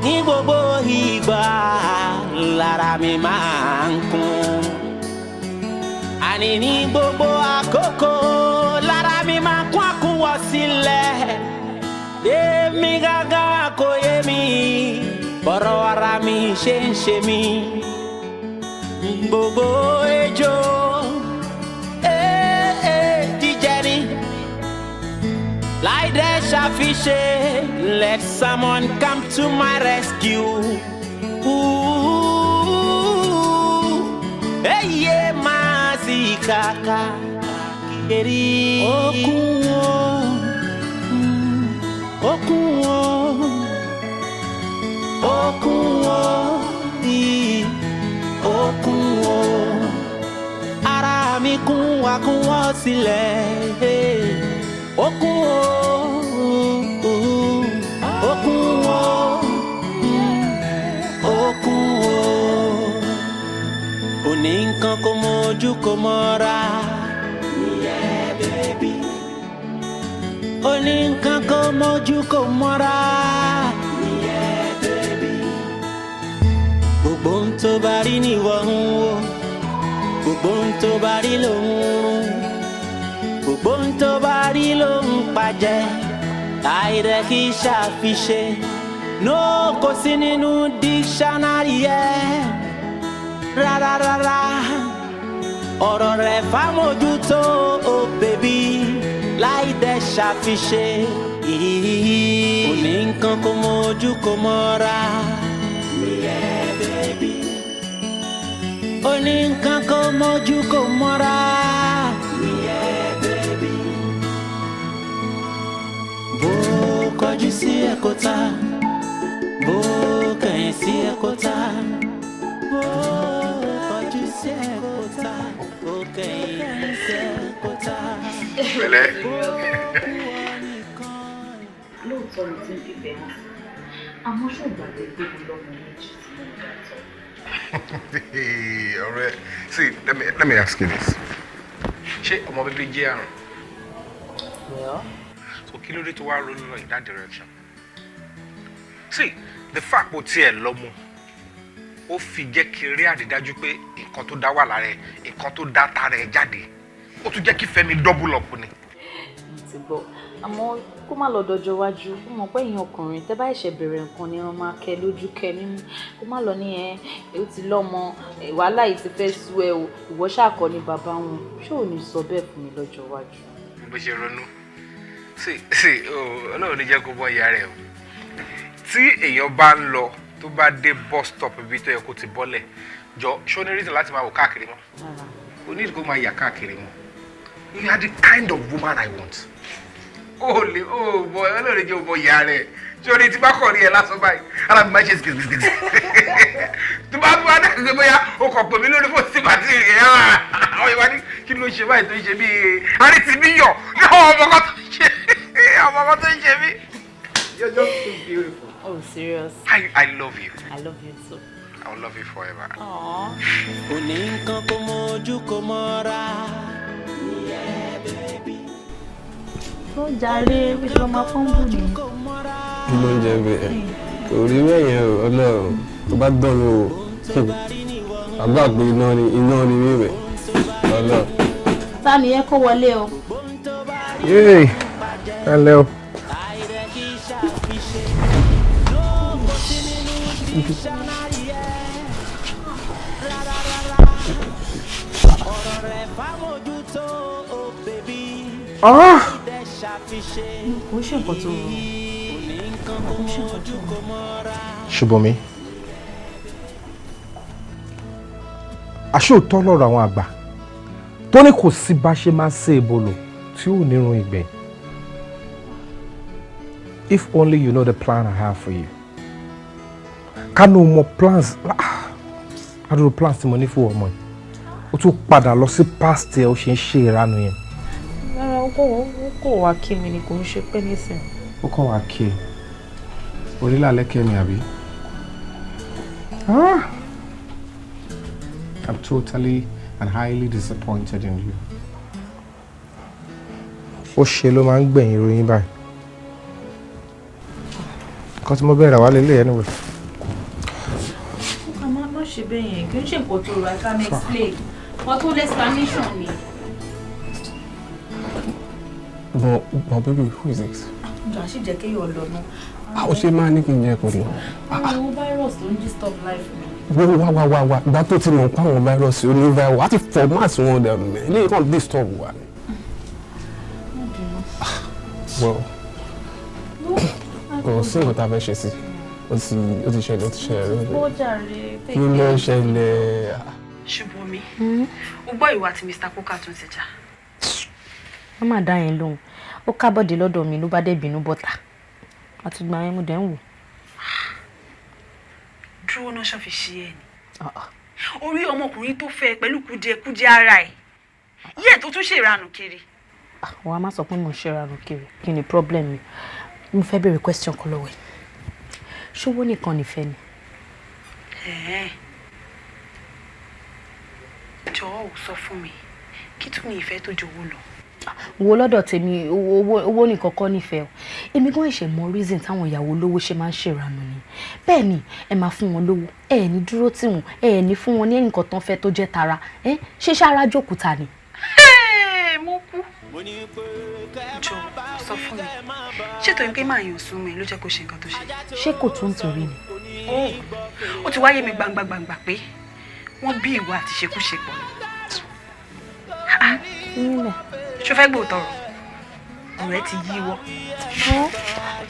Ní gbogbo ìgbà lára mi máa ń kún. Àní ní gbogbo àkókò lára mi máa kún àkúnwọ̀sílẹ̀. Èmi gangan kò yé mi bọ́rọ̀ ara mi ṣe ń ṣe mí. Gbogbo ejò jíjẹ ni láì dẹ́ ṣàfiṣe. Let someone come to my rescue. Eye máa sì kàkà kiri. Okun o, ara mi kún àkúnwọ̀sílẹ̀. Okun o, òní nǹkan kò mójú kò mọ́ra. Yeah, baby. Òní nǹkan kò mójú kò mọ́ra. Gbogbo ohun tó bá rí ni wọ́n ń wò, gbogbo ohun tó bá rí ló ń rún, gbogbo ohun tó bá rí ló ń pàjẹ́, àìrẹ́ kì í ṣàfiṣe. No, kò sí nínú dictionary yẹn rárá. Ọ̀rọ̀ rẹ̀ fámójútó oh baby láì dẹ́ ṣàfiṣe. Òní nǹkan kò mójú kò mọ́ra. Yeah, baby. Òní nǹkan kò mójú kò mọ́ra. Yeah, baby. Bó kọjú sí ẹ̀kọ́ta, bó kẹ̀yìn sí ẹ̀kọ́ta, bó kọjú sí ẹ̀kọ́ta, bó kẹ̀yìn sí ẹ̀kọ́ta. Pẹ̀lẹ́. Lóòótọ́ ló ti ń fìfẹ́ hàn. Àmọ́ ṣùgbọ́n gbogbo lọ́mọ méjì tí mo gbà tọ́. Alright. See, let me ask you this. Ṣé ọmọ bíbí jẹ́ àrùn? Yeah. So kí ló dé tó wá ronú lọ in that direction? See, the fact pé o tiẹ̀ lọ́mọ, ó fi jẹ́ kí rí àrídájú pé nǹkan tó dá wà lára ẹ̀, nǹkan tó dá tara ẹ̀ jáde, ó tún jẹ́ kí Fẹ́mi double up ni. Mo ti gbọ́, àmọ́ kó má lọ dọjọ́ iwájú, ó mọ̀ pé èèyàn ọkùnrin tẹ́ bá ẹ̀ṣẹ̀ bẹ̀rẹ̀ nǹkan ni wọ́n máa kẹ́ lójú kẹ́ nímú, kó má lọ ní ẹ ó ti lọ́mọ wàhálà yìí ti fẹ́ sú ẹ o ìwọ ṣàkọ́ ní bàbá wọn ṣé ò ní sọ bẹ́ẹ̀ fún mi lọ́jọ́ iwájú. Bó ṣe ronú Ọlọ́run ní jẹ́ kó bọ́ ìyá rẹ̀ o. Tí èèyàn bá ń lọ tó bá dé bus stop ibi tó yẹ kó ti bọ́lẹ̀ jọ ṣó ní reason láti máa wò káàkiri mọ́. O ní kó máa yà káàkiri mọ́. You are the kind of woman I want. Ọlọ́run jẹ́ bọ́ ìyá rẹ̀ tí o ní ti bá kọ̀ rí ẹ lásán báyìí ara mi máa ṣe gìgìgìgì. Tó bá bí wàá dà gbé bóyá o kàn pè mí lórí fún sí bàtí rẹ̀ àwọn ìwà ní kí ló ṣe báyìí tó ń ṣe bí arí ti bí yọ̀ ní ọmọ kan tó ń ṣe mí. You're just so beautiful. Oh, serious? I love you. I love you too. I will love you forever. Aww. Òní nǹkan kò mójú kò mọ́ra. Yeah, baby. Tó jàre bí ṣe máa fọ́n bù ní. Kí ló ń jẹ bẹ́ẹ̀? Kò rí bẹ́yẹn o, Ọlọ́run tó bá dán mi wò. Àbá pé iná ni mí rẹ̀. Ọlọ́run. Ta ni ẹ kó wọlé o? Yéè, hello. Kò ṣe nǹkan tó rọrùn. Subomi, àṣòótọ́ lọ́rọ̀ àwọn àgbà tó ní kò sí bá ṣe máa ṣe ìbolò tí ò nírun ìgbẹ́. If only you know the plan I have for you. Ká no more plans. I do plans tí mo ní fún ọmọ yìí. Ó tún padà lọ sí past ẹ̀ ó ṣe ń ṣe ìranu yẹn. Rárá, ó kò wá kí mi ni kò ń ṣe pé nísìn. Ó kàn wá kí ẹ. Orílẹ̀ alẹ́ kẹ́mi àbí? I'm totally and highly disappointed in you. Ó ṣe ló máa ń gbẹ̀yìn ìròyìn báyìí. Nǹkan tí mo bẹ̀rẹ̀ wá lélẹ̀ anyway. Má ṣe bẹ́ẹ̀ yẹn, kì í ṣe nǹkan tó rà, I can explain. Wọ́n tó explanation ni. But baby, who is this? Ǹjọ́ àṣì jẹ́ kéèyàn lọ náà. Ó ṣe máa ní kí n jẹ́ kó lọ. Àwọn virus tó ń disturb life mi. Wá. Ìgbà tó ti mọ̀ pé àwọn virus ó ní viral, á ti format wọn dẹ̀ mẹ́. Ilé ìkàn disturb wa ni. Well, kò sí nǹkan tá a fẹ́ ṣe sí. Ó ti ṣẹlẹ̀. Ó jàre. Kí ló ṣẹlẹ̀? Subomi, ó gbọ́ ìwà tí Mr. Coker tún ti jà. Wọ́n máa dá yẹn lóhùn. Ó kábọ̀dé lọ́dọ̀ mi ló bá dé bínú bọ́tà. Àti gbà yẹn mo dẹ̀ ń wò. Dúró náà ṣọ́ fi ṣe ẹ̀ ni. Orí ọmọkùnrin tó fẹ́ pẹ̀lú kùdìẹ̀kùdìẹ̀ ara ẹ̀. Yẹ́ tó tún ṣèranù kiri. Wàá má sọ pé mo ń ṣèranù kiri. Kí ni problem mi? Mo fẹ́ bèrè question kan lọ́wọ́ ẹ̀. Ṣówó nìkan nìfẹ́ ni? Jọ̀ọ́ ò sọ fún mi. Kí tún ni ìfẹ́ tó jowó lọ? Wo lọ́dọ̀ tèmi owó nìkan kọ́ nífẹ̀ẹ́ o. Èmi gan ẹ̀ṣẹ̀ mọ reason táwọn ìyàwó lówó ṣe máa ń ṣèrànù ni. Bẹ́ẹ̀ ni ẹ máa fún wọn lówó, ẹ ní dúró tì wọ́n, ẹ ní fún wọn ní nǹkan tán fẹ́ tó jẹ́ tara. Ṣé ṣáárá jókòó ni? Mo kú. Jọ̀ọ́ sọ fún mi. Ṣé tó ń pé máa yàn sún mi ló jẹ́ kó ṣe nǹkan tó ṣe? Ṣé kò tún torí ni? Ó ti wáyé mi gbangba pé wọ́n bí ìwà àti ṣekúṣe pọ̀. Ṣó fẹ́ gbóòtọ̀ ọ̀rọ̀ ẹ ti yíwọ́.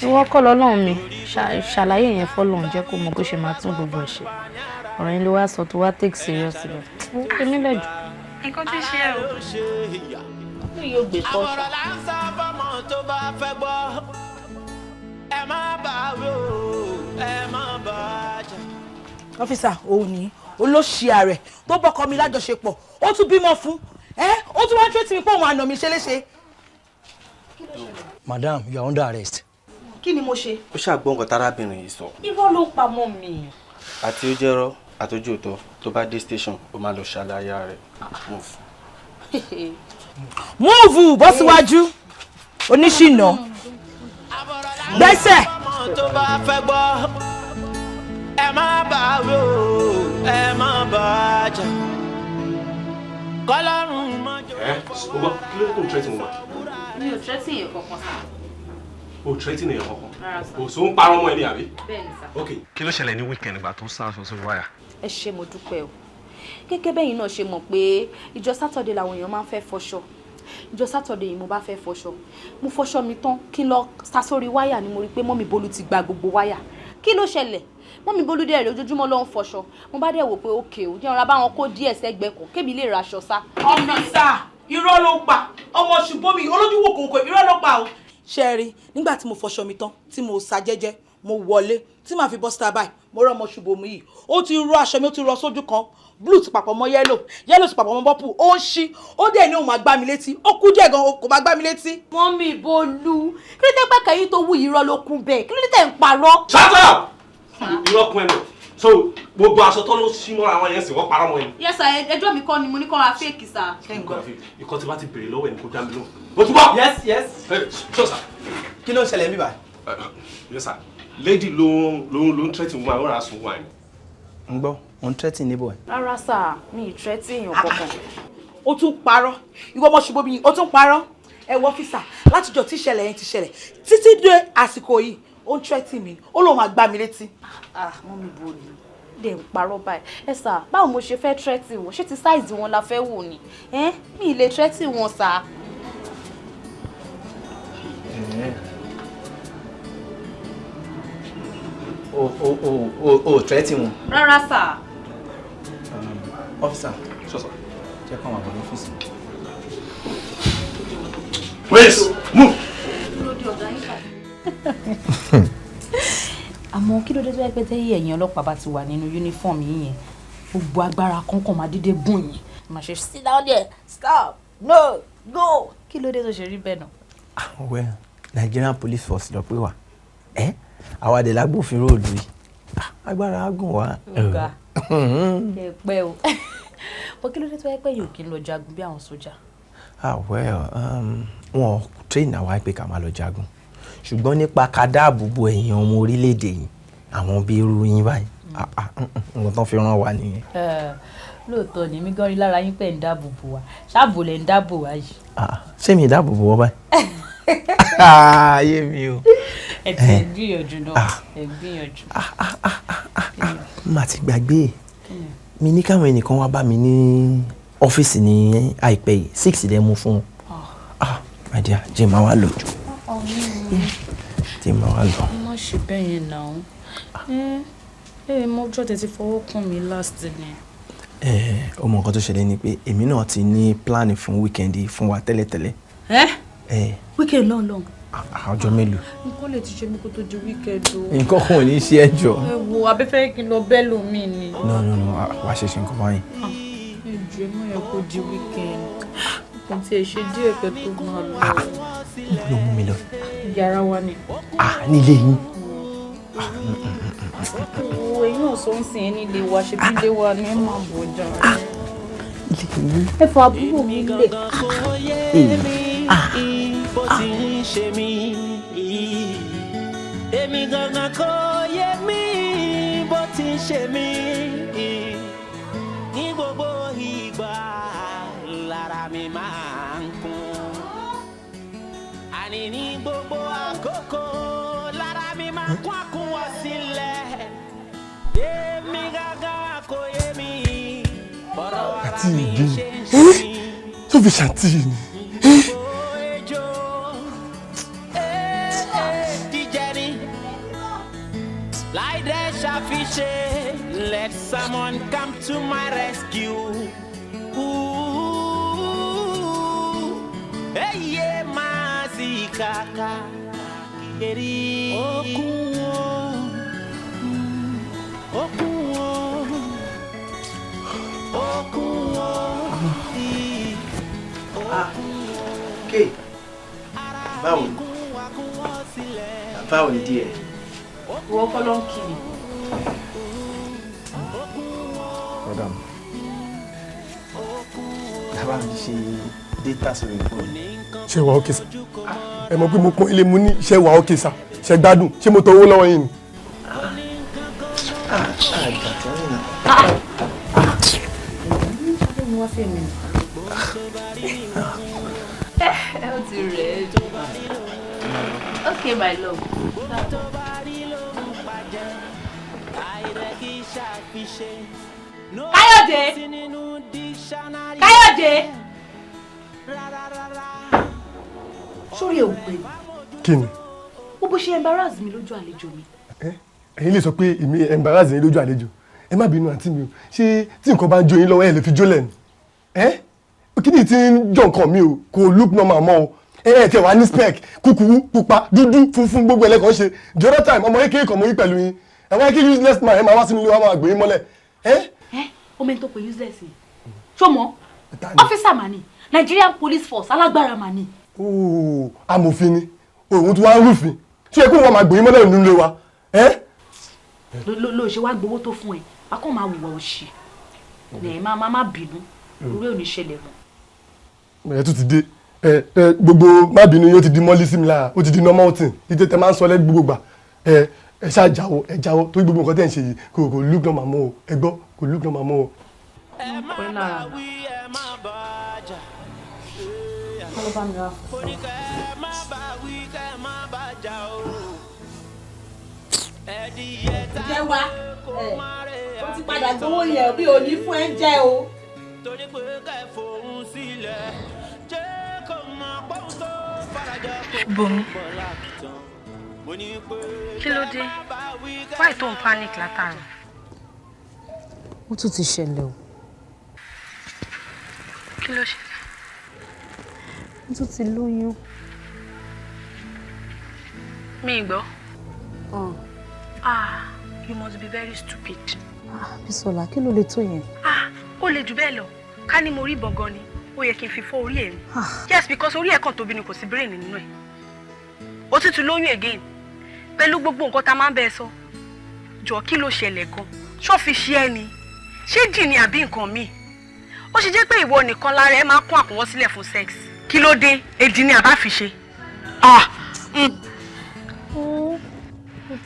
Ìwọ kọ́ lọ́lọ́run mi ṣàlàyé yẹn fọ́lọ́run jẹ́ kó mọ bó ṣe máa tún gbogbo ẹ̀ ṣe. Ọ̀rọ̀ yẹn ló wá sọ tó wá take serious lọ. Èmi lẹ́jọ́. Nǹkan tó ṣe ẹ́ o. Ó yóò gbé kọ́ṣọ́. Ọ́físà òun ni olóṣì ààrẹ tó bọ́kọ mi lájọṣepọ̀ ó tún bímọ fún ó tún wá ń tún mi pé òun àna mi ṣe léṣe. Madam, you are under arrest. Kí ni mo ṣe? Ó ṣàgbọ́n nǹkan tárábìnrin yìí sọ. Irọ́ ló pa mọ́ mi. Àti ó jẹ́rọ́ àtọ́jú òótọ́ tó bá dé station ó máa lọ ṣàlàyé rẹ̀. Múùfù bọ́ síwájú oníṣìnà gbẹ́sẹ̀. Tó bá fẹ́ gbọ́ ẹ má bá wí o ẹ má bá jà kọ́lọ́run mọ́jọ́. Ó wá kí ló ń tẹ́tí mo wá? Mi ò tẹ́tí èèyàn kankan sá. O tẹ́tí èèyàn kankan? Rárá sá. O so ń parọ́ mọ́ ẹ ní àbí? Bẹ́ẹ̀ni sá. Ok. Kí ló ṣẹlẹ̀ ní weekend ìgbà tó ń sá aṣọ sórí wáyà? Ẹ ṣé mo dúpẹ́ o. Gẹ́gẹ́ bẹ́yìn náà ṣe mọ̀ pé ìjọ Saturday làwọn èèyàn máa ń fẹ́ fọṣọ. Ìjọ Saturday yìí mo bá fẹ́ fọṣọ. Mo fọṣọ mi tán kí n lọ sá sórí wáyà ni mo rí pé mọ́mì Bólú ti gba gbogbo wáyà. Kí ló ṣẹlẹ̀? Mọ́mì Bólú dẹ̀ rẹ̀ ojoojúmọ́ ló ń fọṣọ. Mo bá dẹ̀ wò pé òkè ò jẹ́ ọ̀rá báwọn kó díẹ̀ sẹ́gbẹ́ kan kébì lè raṣọ sá. Ọ́físà irọ́ ló pa ọmọ Ṣùbọ́mi olójúwò kòkò irọ́ ló pa o. Ṣé rí nígbà tí mo fọṣọ mi tán tí mo sá jẹ́jẹ́ mo wọlé tí màá fi bọ́ síta báyìí mo rọ́ ọmọ Ṣùbọ́mi yìí ó ti rọ aṣọ mi ó ti rọ sójú kan blue ti papọ̀ mọ́ yellow yellow ti papọ̀ mọ́ purple ó ń ṣí ó dẹ̀ ní òun máa gbá mi létí ó kú díẹ̀ gan kò máa gbá mi létí. Mọ́mì Bólú kí ló dé pẹ́ kẹ́yìn tó wú irọ́ ló kún bẹ́ẹ̀ kí ló dé tẹ̀ ń parọ́. Shut up! Irọ́ kún ẹ̀ náà. So gbogbo aṣọ tó ló sí mọ́ra àwọn yẹn sì wọ́n parọ́ mọ́ ẹni. Yes sir, ẹjọ́ mi kọ́ ni mo ní kọ́ ra fake sir. Ìkọ́ tí bá ti bèrè lọ́wọ́ ẹni kó dá mi lóhùn. O ti bọ̀. Yes. Sọ sà. Kí ló ń ṣẹlẹ̀ níbí báyìí? Yes sir. Lady ló ń tẹ́tí wọn àwọn aṣọ wa ni. Ń gbọ́, òun tẹ́tí níbọ̀ ẹ̀. Rárá sà, mi ì tẹ́tí èèyàn kankan. Ó tún parọ́ ìwọ ọmọ Ṣùbọ́mi ó tún parọ́ ẹ wọ ọ́físà látijọ́ tí ìṣẹ̀lẹ̀ yẹn ti ṣẹlẹ̀ títí dé àsìkò yìí ó ń tẹ́tí mi ó lóun máa gbá mi létí. Mọ́mì Bólú dẹ̀ ń parọ́ báyìí. Ẹ sà, báwo mo ṣe fẹ́ tẹ́tí wọn? Ṣé ti sáìzì wọn la fẹ́ wò ni? Mi ì lè tẹ́tí wọn sà. O tẹ́tí wọn. Rárá sà. Ọ́físà, jẹ́ kọ́ àwọn àbọ̀ ọ́fíìsì. Please, move. Àmọ́ kí ló dé tó yẹ pé tẹ́yí ẹ̀yin ọlọ́pàá bá ti wà nínú uniform yìí yẹn gbogbo agbára kankan máa dídé gùn yín máa ṣe sit down there stop no go kí ló dé tó ṣe rí bẹ́ẹ̀ náà. Well, Nigerian police force lọ pé wà àwa dẹ̀ lágbófinró òdu yìí agbára á gùn wá. Ọ̀gá ẹ pẹ́ o bó kí ló dé tó yẹ pé yóò kí n lọ jagun bí àwọn sójà. Wọn train àwa pé ká máa lọ jagun ṣùgbọ́n nípa ká dáàbò bo ẹ̀yin ọmọ orílẹ̀-èdè yìí àwọn bíi irú yín báyìí nǹkan tán fi rán wa nìyẹn. Lóòótọ́ ni mí gan rí lára yín pé ń dáàbò bò wá ṣáàbò lẹ̀ ń dáàbò wá yìí. Ṣé mi dáàbò bò wọ́n báyìí? Ayé mi o. Ẹ ti ẹ̀ gbìyànjú náà ẹ gbìyànjú. Mà ti gbàgbé mi ní káwọn ẹnìkan wá bá mi ní ọ́fíìsì ní àìpẹ́ yìí 6 dẹ́ mú fún wọn. My dear jẹ́ máa wá lọ jù. Jẹ́ máa wá lọ. Má ṣe bẹ́ẹ̀ yẹn náà. Mọ́jọ́ tẹ ti fọwọ́ kàn mí last ni. Ọmọ nǹkan tó ṣẹlẹ̀ ni pé èmi náà ti ní plan fún weekend fún wa tẹ́lẹ̀tẹ́lẹ̀. Weekend lọ́nlọ́n. Ọjọ́ mélòó? Nǹkan lè ti ṣe mí kó tó di weekend o. Nǹkan kan ò ní ṣe ẹ́ jọ. Ẹ wo abẹ́fẹ́ kí n lọ bẹ́ẹ̀ lómi ni. No, wàá ṣe nǹkan báyìí. Ẹjọ́ ẹ má yẹ kó di weekend. Nǹkan tí ẹ ṣe díẹ̀ kẹ́ tó máa lọ. Níbo ló mú mi lọ? Yàrá wa ni. Nílé yín. Ẹ̀yin náà sọ ń sìn ẹ́ nílé wa ṣe bí ilé wa ni ẹ máa bọ̀ jà. Ẹ fọ àbúrò mi lè. Bó ti ń ṣe mí èmi gangan kò yé mi bó ti ń ṣe mí ní gbogbo ìgbà lára mi máa ń kún àní ní gbogbo àkókò lára mi máa ń kún àkúnwọ̀sílẹ̀ èmi gangan kò yé mi bọ́rọ̀ ara mi ṣe ń ṣe mí. Tó fi ṣàǹtì ni. Let someone come to my rescue. Hey, yeah, mazikaka. Okay. Báwo ni díẹ̀? Wọ́n kọ́ ló ń kiri. Madam, bàbá mi ṣe data sórí fóònù. Ṣé wà ókè sá? Ẹ mọ̀ pé mo pọ́n ilé mu ní ṣé wà ókè sá? Ṣé gbádùn? Ṣé mo tọ owó lọ́wọ́ yín ni? Ó ti rẹ̀ ẹ́ jù. Okay, my love. Káyọ̀dé! Sórí ẹ̀ ò pé. Kí ni? Ó bó ṣe embarrass mi lójú àlejò mi. Ẹ̀yin lè sọ pé èmi embarrass yín lójú àlejò. Ẹ má bínú àǹtí mi o. Ṣé tí nǹkan bá ń jó yín lọ́wọ́ ẹ lè fi jólẹ̀ ni? Kí ni tí ń jọ nǹkan mi o? Kò look normal mọ́ o. Tẹ wá ní spec kúkúrú pupa dúdú funfun gbogbo ẹlẹ́kọ̀ọ́ ṣe. The other time ọmọ kékeré kan mo rí pẹ̀lú yín. Ẹ wá kí useless man ẹ máa wá sínú ilé wa máa gbé yín mọ́lẹ̀. Ọmọ ẹni tó pe useless yìí. Ṣọmọ ọ́fíìsà mà ní Nigerian Police Force alágbára mà ní. Amòfin ni òun tí wàá rúfin ṣé ẹ kó wọn máa gbé yín mọ́lẹ̀ nínú ilé wa. Ló ṣe wá gbowó tó fún ẹ wá kó máa wùwà òṣì ní ẹ má bínú orí ò ní ṣẹlẹ̀ mọ́. Ẹ tún ti dé gbogbo má bínú yóò ti di mọ́lí sí mi lára ó ti di normal thing ìdí tẹ máa ń sọ lẹ́nu gbogbo gbà ẹ ṣáà jáwọ́ torí gbogbo nǹkan tẹ̀ ń ṣe yìí kò look normal mọ́ o ẹ gbọ́ kò look normal mọ́ o. Jẹ́ wá ó ti padà gbowó yẹn bí òní fún ẹ ń jẹ́ o. Bomi, kí ló dé? Why tó ń panic látàrí? Ó tún ti ṣẹlẹ̀ o. Kí ló ṣẹlẹ̀? Ó tún ti lóyún. Mi gbọ́. You must be very stupid. Bísọ́lá, kí ló lè tó yẹn? Ó lè jù bẹ́ẹ̀ lọ. Ká ní mo rí ìbọn gan ni, ó yẹ kí n fi fọ́ orí ẹ̀ ni. Yes, because orí ẹ̀ kàn tóbi ni kò sí brain nínú ẹ̀. Ó ti tún lóyún again. Pẹ̀lú gbogbo nǹkan tá máa ń bẹ́ẹ̀ sọ. Jọ kí ló ṣẹlẹ̀ gan? Ṣó fi ṣe ẹ́ ni? Ṣé jì ni àbí nǹkan míì? Ó ṣe jẹ́ pé ìwọ nìkan lára ẹ máa kún àkúnwọ́sílẹ̀ fún sex. Kí ló dé? Èdì ni àbá fi ṣe. Ó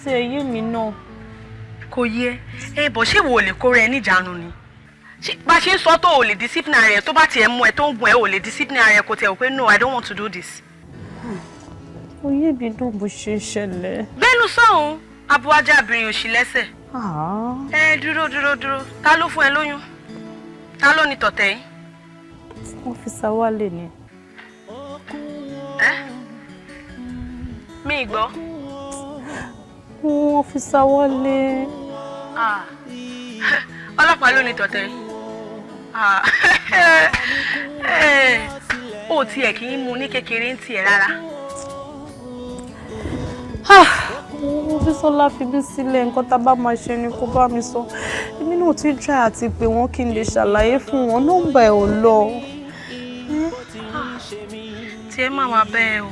ti ẹ̀yẹ́ mi náà. Kò yẹ. Bọ̀ ṣé wo ò lè kó rẹ níjàánu ni? Bá ṣe ń sọ tó ò lè discipline ara ẹ tó bá tiẹ̀ mú ẹ tó ń gun ẹ ò lè discipline ara ẹ kò tẹ̀ ò pé no, I don't want to do this. Oyè mi dùn bó ṣe ṣẹlẹ̀. Bẹ́ẹ̀nu sọ̀hún, abuwájà abìnrin òṣì lẹ́sẹ̀. Dúró. Ta ló fún ẹ lóyún? Ta ló ní tọ̀tẹ̀ yín? Ọ́físà Wálé ni. Mi gbọ́. Ọ́físà Wálé. Ọlọ́pàá ló ní tọ̀tẹ̀ yín. Ó tiẹ̀ kì í mu ní kékeré ń tiẹ̀ rárá. Bísọ́lá fi mí sílẹ̀, nǹkan tá bá máa ṣe ni kó bá mi sọ. Èmi náà ti try àti pé wọ́n kí n lè ṣàlàyé fún wọn, nọ́mbà ẹ̀ ò lọ. Tí ẹ máa wá bẹ́ẹ̀ o.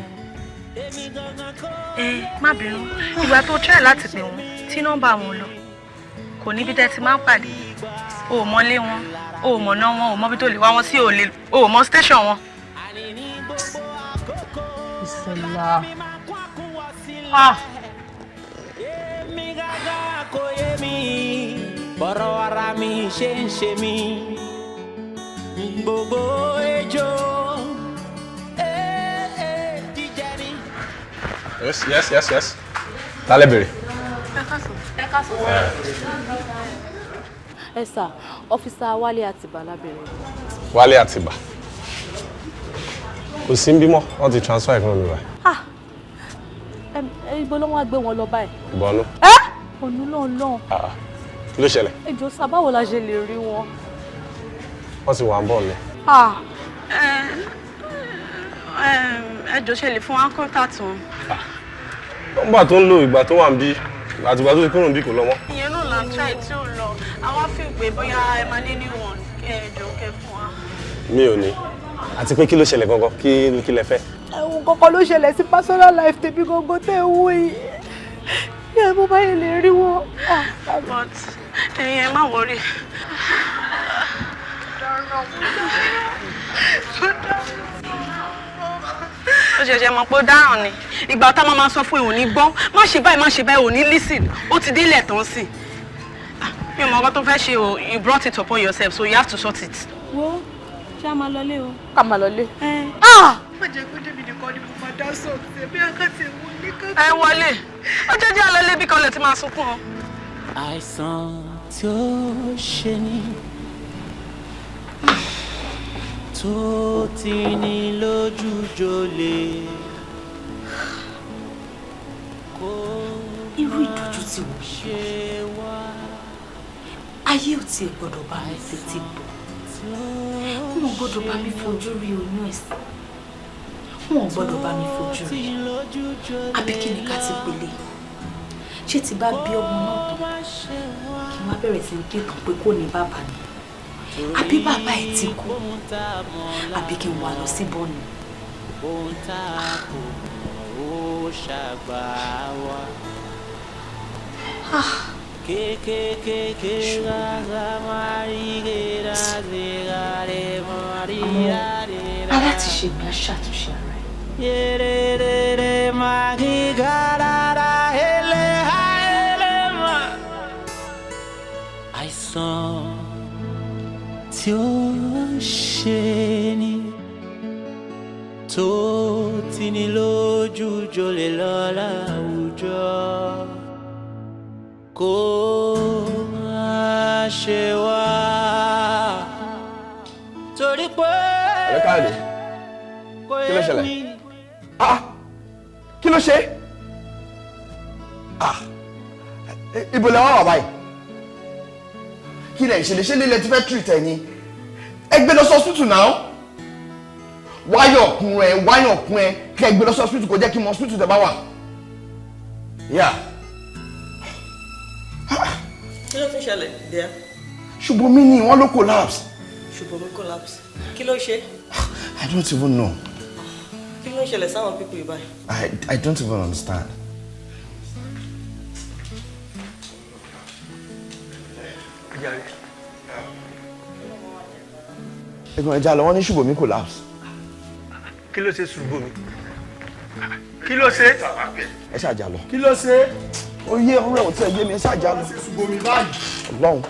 Má bínú, ìgbà tó try láti pè wọ́n tí nọ́mbà wọn lọ. Kò níbi tẹ́ ti máa ń pàdé. O ò mọlé wọn, o ò mọ̀nà wọn, o ò mọ bí tó lè wá wọn sí, o ò mọ station wọn. Bísọ́lá. Èmi gàgà kò yé mi, bọ̀rọ̀ ara mi ṣe ń ṣe mí. Gbogbo ejò jíjẹ ni. Yes. Tálẹ̀ bèrè. Ẹ sà, ọ́físà Wálé Àtìbà lábẹ́rẹ́. Wálé Àtìbà. Kò sí ń bímọ, wọ́n ti transfer ìkànnì mi báyìí. Ibo ló wá gbé wọn lọ báyìí? Ìbọnú. Ònú náà. Kí ló ṣẹlẹ̀? Ẹ jọ̀ọ́ sà, báwo la ṣe lè rí wọn? Wọ́n ti wà ń bọ̀ ni. Ẹ jọ̀ọ́ ṣe lè fún wa contact wọn. Nọ́mbà tó ń lo ìgbà tó wà ń bí àtìgbà tó ti kúrò ń bí kò lọ mọ́. Ìyẹn náà là ń try tí ò lọ. Àwa fi pé bóyá ẹ máa ní new one kẹ́ ẹ jọ̀ọ́ kẹ́ fún wa. Mi ò ní. Àti pé kí ló ṣẹlẹ̀ gangan? Kí lẹ fẹ́? Ẹ̀wọ̀n kankan ló ṣẹlẹ̀ sí personal life tèmi gangan tẹ́ ẹ wò yìí. Ní ẹ̀ mo bá yẹ lè rí wọn. But ẹ̀yin ẹ má worry. Ó ṣẹ̀ṣẹ̀ mọ̀ pé ó dáràn ni. Ìgbà tá a máa sọ fún ẹ ò ní gbọ́. Má ṣe báyìí ò ní listen. Ó ti délẹ̀ tán sí. Mi ò mọ ọkọ tó fẹ́ ṣe o. You brought it upon yourself, so you have to sort it. Wo ṣé a máa lọlé o? Ká máa lọlé. Má jẹ́ kó débi nìkan ni mo máa dá sọ̀tì. Bí akátì ẹ̀wọ̀n ní ká. Ẹ wọlé. Ó jẹ́jẹ́ àlọ́lé bí kọ́lẹ̀ tí máa sunkún o. Àìsàn tí ó ṣe ní tó ti ní lójú jolè. Irú ìdójútì wo ṣe wá? Ayé ò tiẹ̀ gbọ́dọ̀ bá mi fetí gbọ́. Wọn ò gbọ́dọ̀ bá mi fojú rí oyún ẹ̀sìn. Wọn ò gbọ́dọ̀ bá mi fojú rí. Àbí kí ni ká ti pèlè? Ṣé ti bá bí ọmọ náà tó? Kí wọ́n bẹ̀rẹ̀ sí ní ké kan pé kò ní bàbá ni. Àbí bàbá ẹ̀ ti kú? Àbí kí n wá lọ sí bọ́ọ̀nù? Ohun tá a kò ó ṣàgbà wá. Kékékéké rárá máa rí rírà rírà rẹ̀ máa rí rírà rírà. Aláti ṣe mi á ṣàtúnṣe ara ẹ̀. Yéréréré máa rí gàràrà ẹlẹ́ ha ẹlẹ́ mà. Àìsàn tí ó ṣe ni tó ti ní lójú jolè lọ láwùjọ. Kó má ṣe wá torí pé Káàdì, kí ló ṣẹlẹ̀? Kí ló ṣe? Ibo lẹ wá wà báyìí? Kí lẹ ṣe lílẹ̀ tí fẹ́ treat ẹ̀ ni? Ẹ gbé lọ sí hospital náà. Wáyọ̀ kún ẹ kí ẹ gbé lọ sí hospital kó jẹ́ kí n mọ hospital tẹ bá wà. Yeah. Kí ló tún ṣẹlẹ̀ díẹ̀? Subomi ni wọ́n ló collapse. Subomi collapse. Kí ló ṣe? I don't even know. Kí ló ń ṣẹlẹ̀ sáwọn people yìí báyìí? I don't even understand. Ẹ̀gbọ́n ẹja lọ wọ́n ní Subomi collapse. Kí ló ṣe Subomi? Kí ló ṣe? Ẹ ṣàjà lọ. Kí ló ṣe? Ó yé ọ̀rẹ́ ò tí ẹ yé mi ẹ ṣàjà lọ. Subomi báyìí. Ọlọ́run.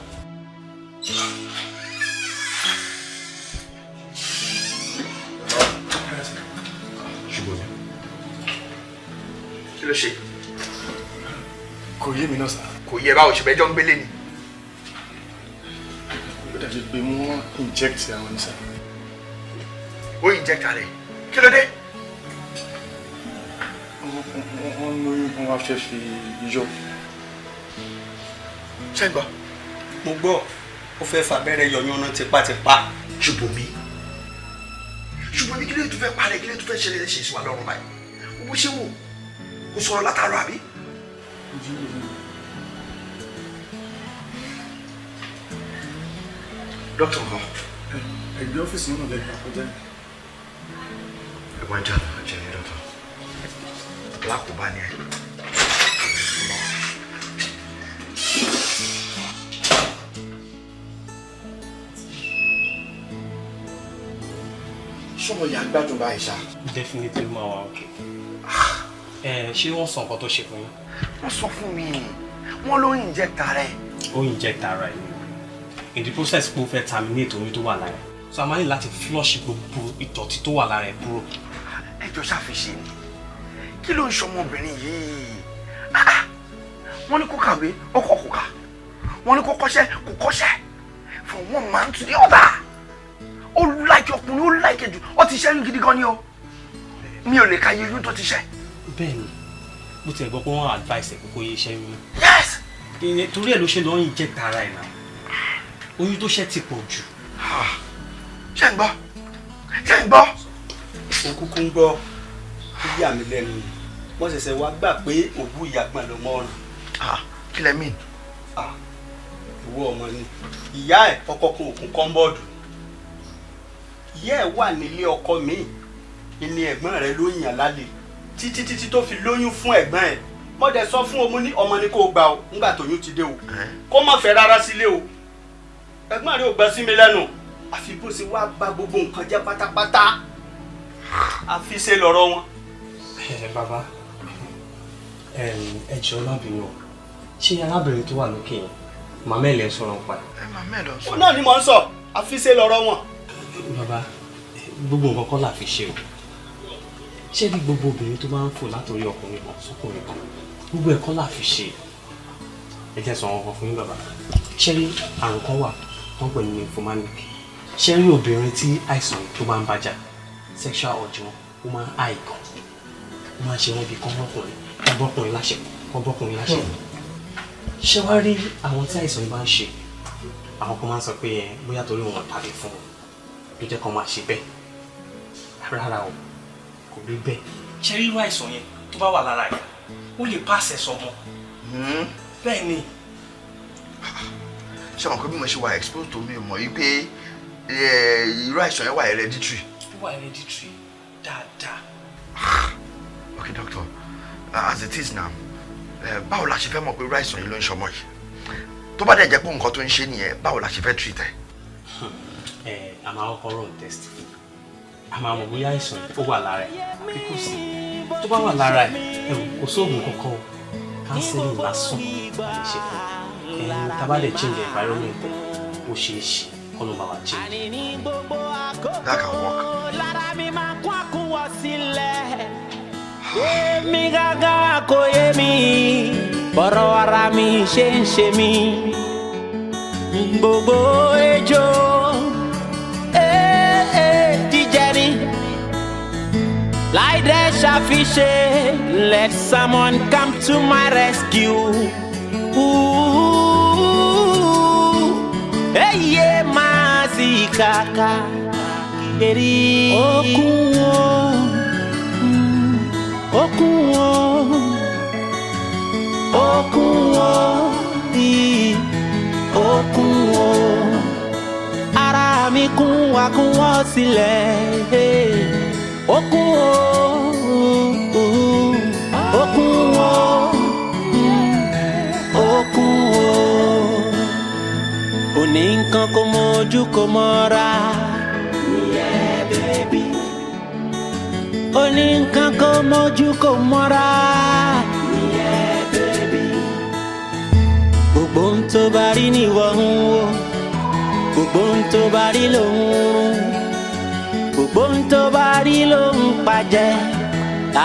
Subomi. Kí ló ṣe? Kò yé mi náà sá. Kò yẹ báwo ṣe bẹ́jọ́ ń gbélé ni. Ó dàbí pé wọ́n inject àwọn ní sá. Ó inject rẹ̀. Kí ló dé? Wọ́n lóyún wọn wá fẹ́ fi yọ. Ṣé ń gbọ́? Mo gbọ́ ó fẹ́ fàbẹ́rẹ́ yọyún náà tipátipá. Subomi. Subomi kí ló tún fẹ́ parẹ́ kí ló tún fẹ́ ṣẹlẹ̀ ṣe sí wa lọ́rùn báyìí? Owó ṣé wò? Kò sọ̀rọ̀ látàrọ̀ àbí? Dókítà kan. Ẹgbẹ́ ọ́fíìsì náà lẹ́gbẹ̀ẹ́ àkọjá. Ẹ̀gbọ́n ìjà ló jẹ́ ní dókítà. Lákòóbá ni ẹ. Ṣọ́mọ ìyá gbádùn báyìí ṣá. Definitely máa wà òkè. Ṣé wọ́n sọ nǹkan tó ṣe fún yín? Wọ́n sọ fún mi. Wọ́n ló inject rẹ̀. Ó inject ara ẹ̀. In the process pé ó fẹ́ terminate oyún tó wà lára ẹ̀. So a máa ní láti flush gbogbo ìdọ̀tí tó wà lára ẹ̀ kúrò. Ẹjọ́ ṣàfihàn ni. Kí ló ń ṣọmọbìnrin yìí? Wọ́n ní kó kàwé, ó kọ̀ kó kà. Wọ́n ní kó kọ́ṣẹ́, kó kọ́ṣẹ́. From one man to the other. Ó láìkí ọkùnrin, ó láìkí jù. Ó ti ṣẹ́yún gidi gan ni o. Mi ò lè ka iye oyún tó ti ṣẹ́. Bẹ́ẹ̀ni, mo ti gbọ́ pé wọ́n advice ẹ̀ pé kó yé ṣẹ́yún. Yes! Torí ẹ̀ ló ṣe lọ ń inject ara ẹ̀ náà. Oyún tó ṣẹ́ ti pọ̀ jù. Ṣé ń gbọ́? Ṣé ń gbọ́? Ó kúkú ń gbọ́. Ó yà mí lẹ́nu ni. Wọ́n ṣẹ̀ṣẹ̀ wá gbà pé òwú ìyàgbọ́n ló mọ́ ọ̀ràn. Kí lẹ mean? Ìwọ ọmọ ni. Ìyá ẹ̀ kọ́kọ́ kún òkun kọ́ńbọ́ọ̀dù. Ìyá ẹ̀ wà nílé ọkọ mi. Ìní ẹ̀gbọ́n rẹ̀ ló yàn lálẹ́. Títí tó fi lóyún fún ẹ̀gbọ́n ẹ̀. Mo dẹ̀ sọ fún ọmọ ní kó gbà o nígbà tóyún ti dé o. Kó má fẹ́ rárá sílé o. Ẹ̀gbọ́n rẹ̀ ò gbà sí mi lẹ́nu. Àfi bó ṣe wá bà gbogbo nǹkan jẹ́ pátápátá. Àfi ṣe lọ́rọ̀ wọn. Bàbá, ẹ jọ̀ọ́ má bínú o. Ṣé arábìnrin tó wà lókè yẹn màmá ẹ̀ lẹ́ sọ̀rọ̀ ń pa? Màmá ẹ̀ lọ sọ. Ó náà ni mò ń sọ. Àfi ṣe lọ́rọ̀ wọn. Bàbá, gbogbo nǹkan kọ́ là fi ṣe o. Ṣé bí gbogbo obìnrin tó máa ń fò látòrí ọkùnrin kan sọ́kùnrin kan gbogbo ẹ̀kọ́ là fi ṣe? Ẹ jẹ́ sọ wọn kan fún yín bàbá. Ṣé rí àrùn kan wà wọ́n pè ní nymphomanic? Ṣé rí obìnrin tí àìsàn tó máa ń bàjá sexual urge wọn ó máa ń high gan. Ó máa ń ṣe wọ́n bí kọ́bọ́kùnrin láṣẹ. Ṣé wá rí àwọn tí àìsàn yìí bá ń ṣe? Àwọn kan máa ń sọ pé bóyá torí wọn tàbí fún wọn ló jẹ́ kó máa ṣe bẹ́ẹ̀. Rárá o, kò rí bẹ́ẹ̀. Ṣé rí irú àìsàn yẹn tó bá wà lára ẹ̀ ó lè pàṣẹ sọmọ. Bẹ́ẹ̀ ni. Ṣé wọn kò bí mo ṣe wà exposed to mi mọ̀ yí pé irú àìsàn yẹn wà hereditary? Ó wà hereditary dáadáa. Okay doctor, as it is now, báwo la ṣe fẹ́ mọ̀ pé irú àìsàn yìí ló ń ṣọmọ yìí? Tó bá dẹ̀ jẹ́ pé nǹkan tó ń ṣe nìyẹn, báwo la ṣe fẹ́ treat ẹ̀? A máa kọ́kọ́ run test. A máa mọ̀ bóyá àìsàn ó wà lára ẹ̀ àbí kò sí. Tó bá wà lára ẹ̀ kò sóògùn kankan o. Counseling lásán lè ṣe fún un. Tá bá lè change environment ó ṣeé ṣe kọ́ ló máa wá change. That can work. Lára mi máa kún àkúnwọ̀sílẹ̀. Èmi gángan kò yé mi. Bọ̀rọ̀ ara mi ṣe ń ṣe mí. Gbogbo ejò. Like that shafishe, let someone come to my rescue. Hey yeah, mazikaka, eri. Okunwo, okunwo. Ara mi kun àkúnwọ̀sílẹ̀. kò mójú kò mọ́ra. Yeah, baby. Oní nǹkan kò mójú kò mọ́ra. Yeah, baby. Gbogbo ohun tó bá rí ni wọ́n ń wò. Gbogbo ohun tó bá rí ló ń rún. Gbogbo ohun tó bá rí ló ń pàjẹ́.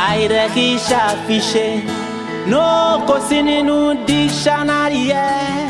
Àìrẹ́ kì í ṣàfiṣe. No kò sí nínú dictionary yẹn.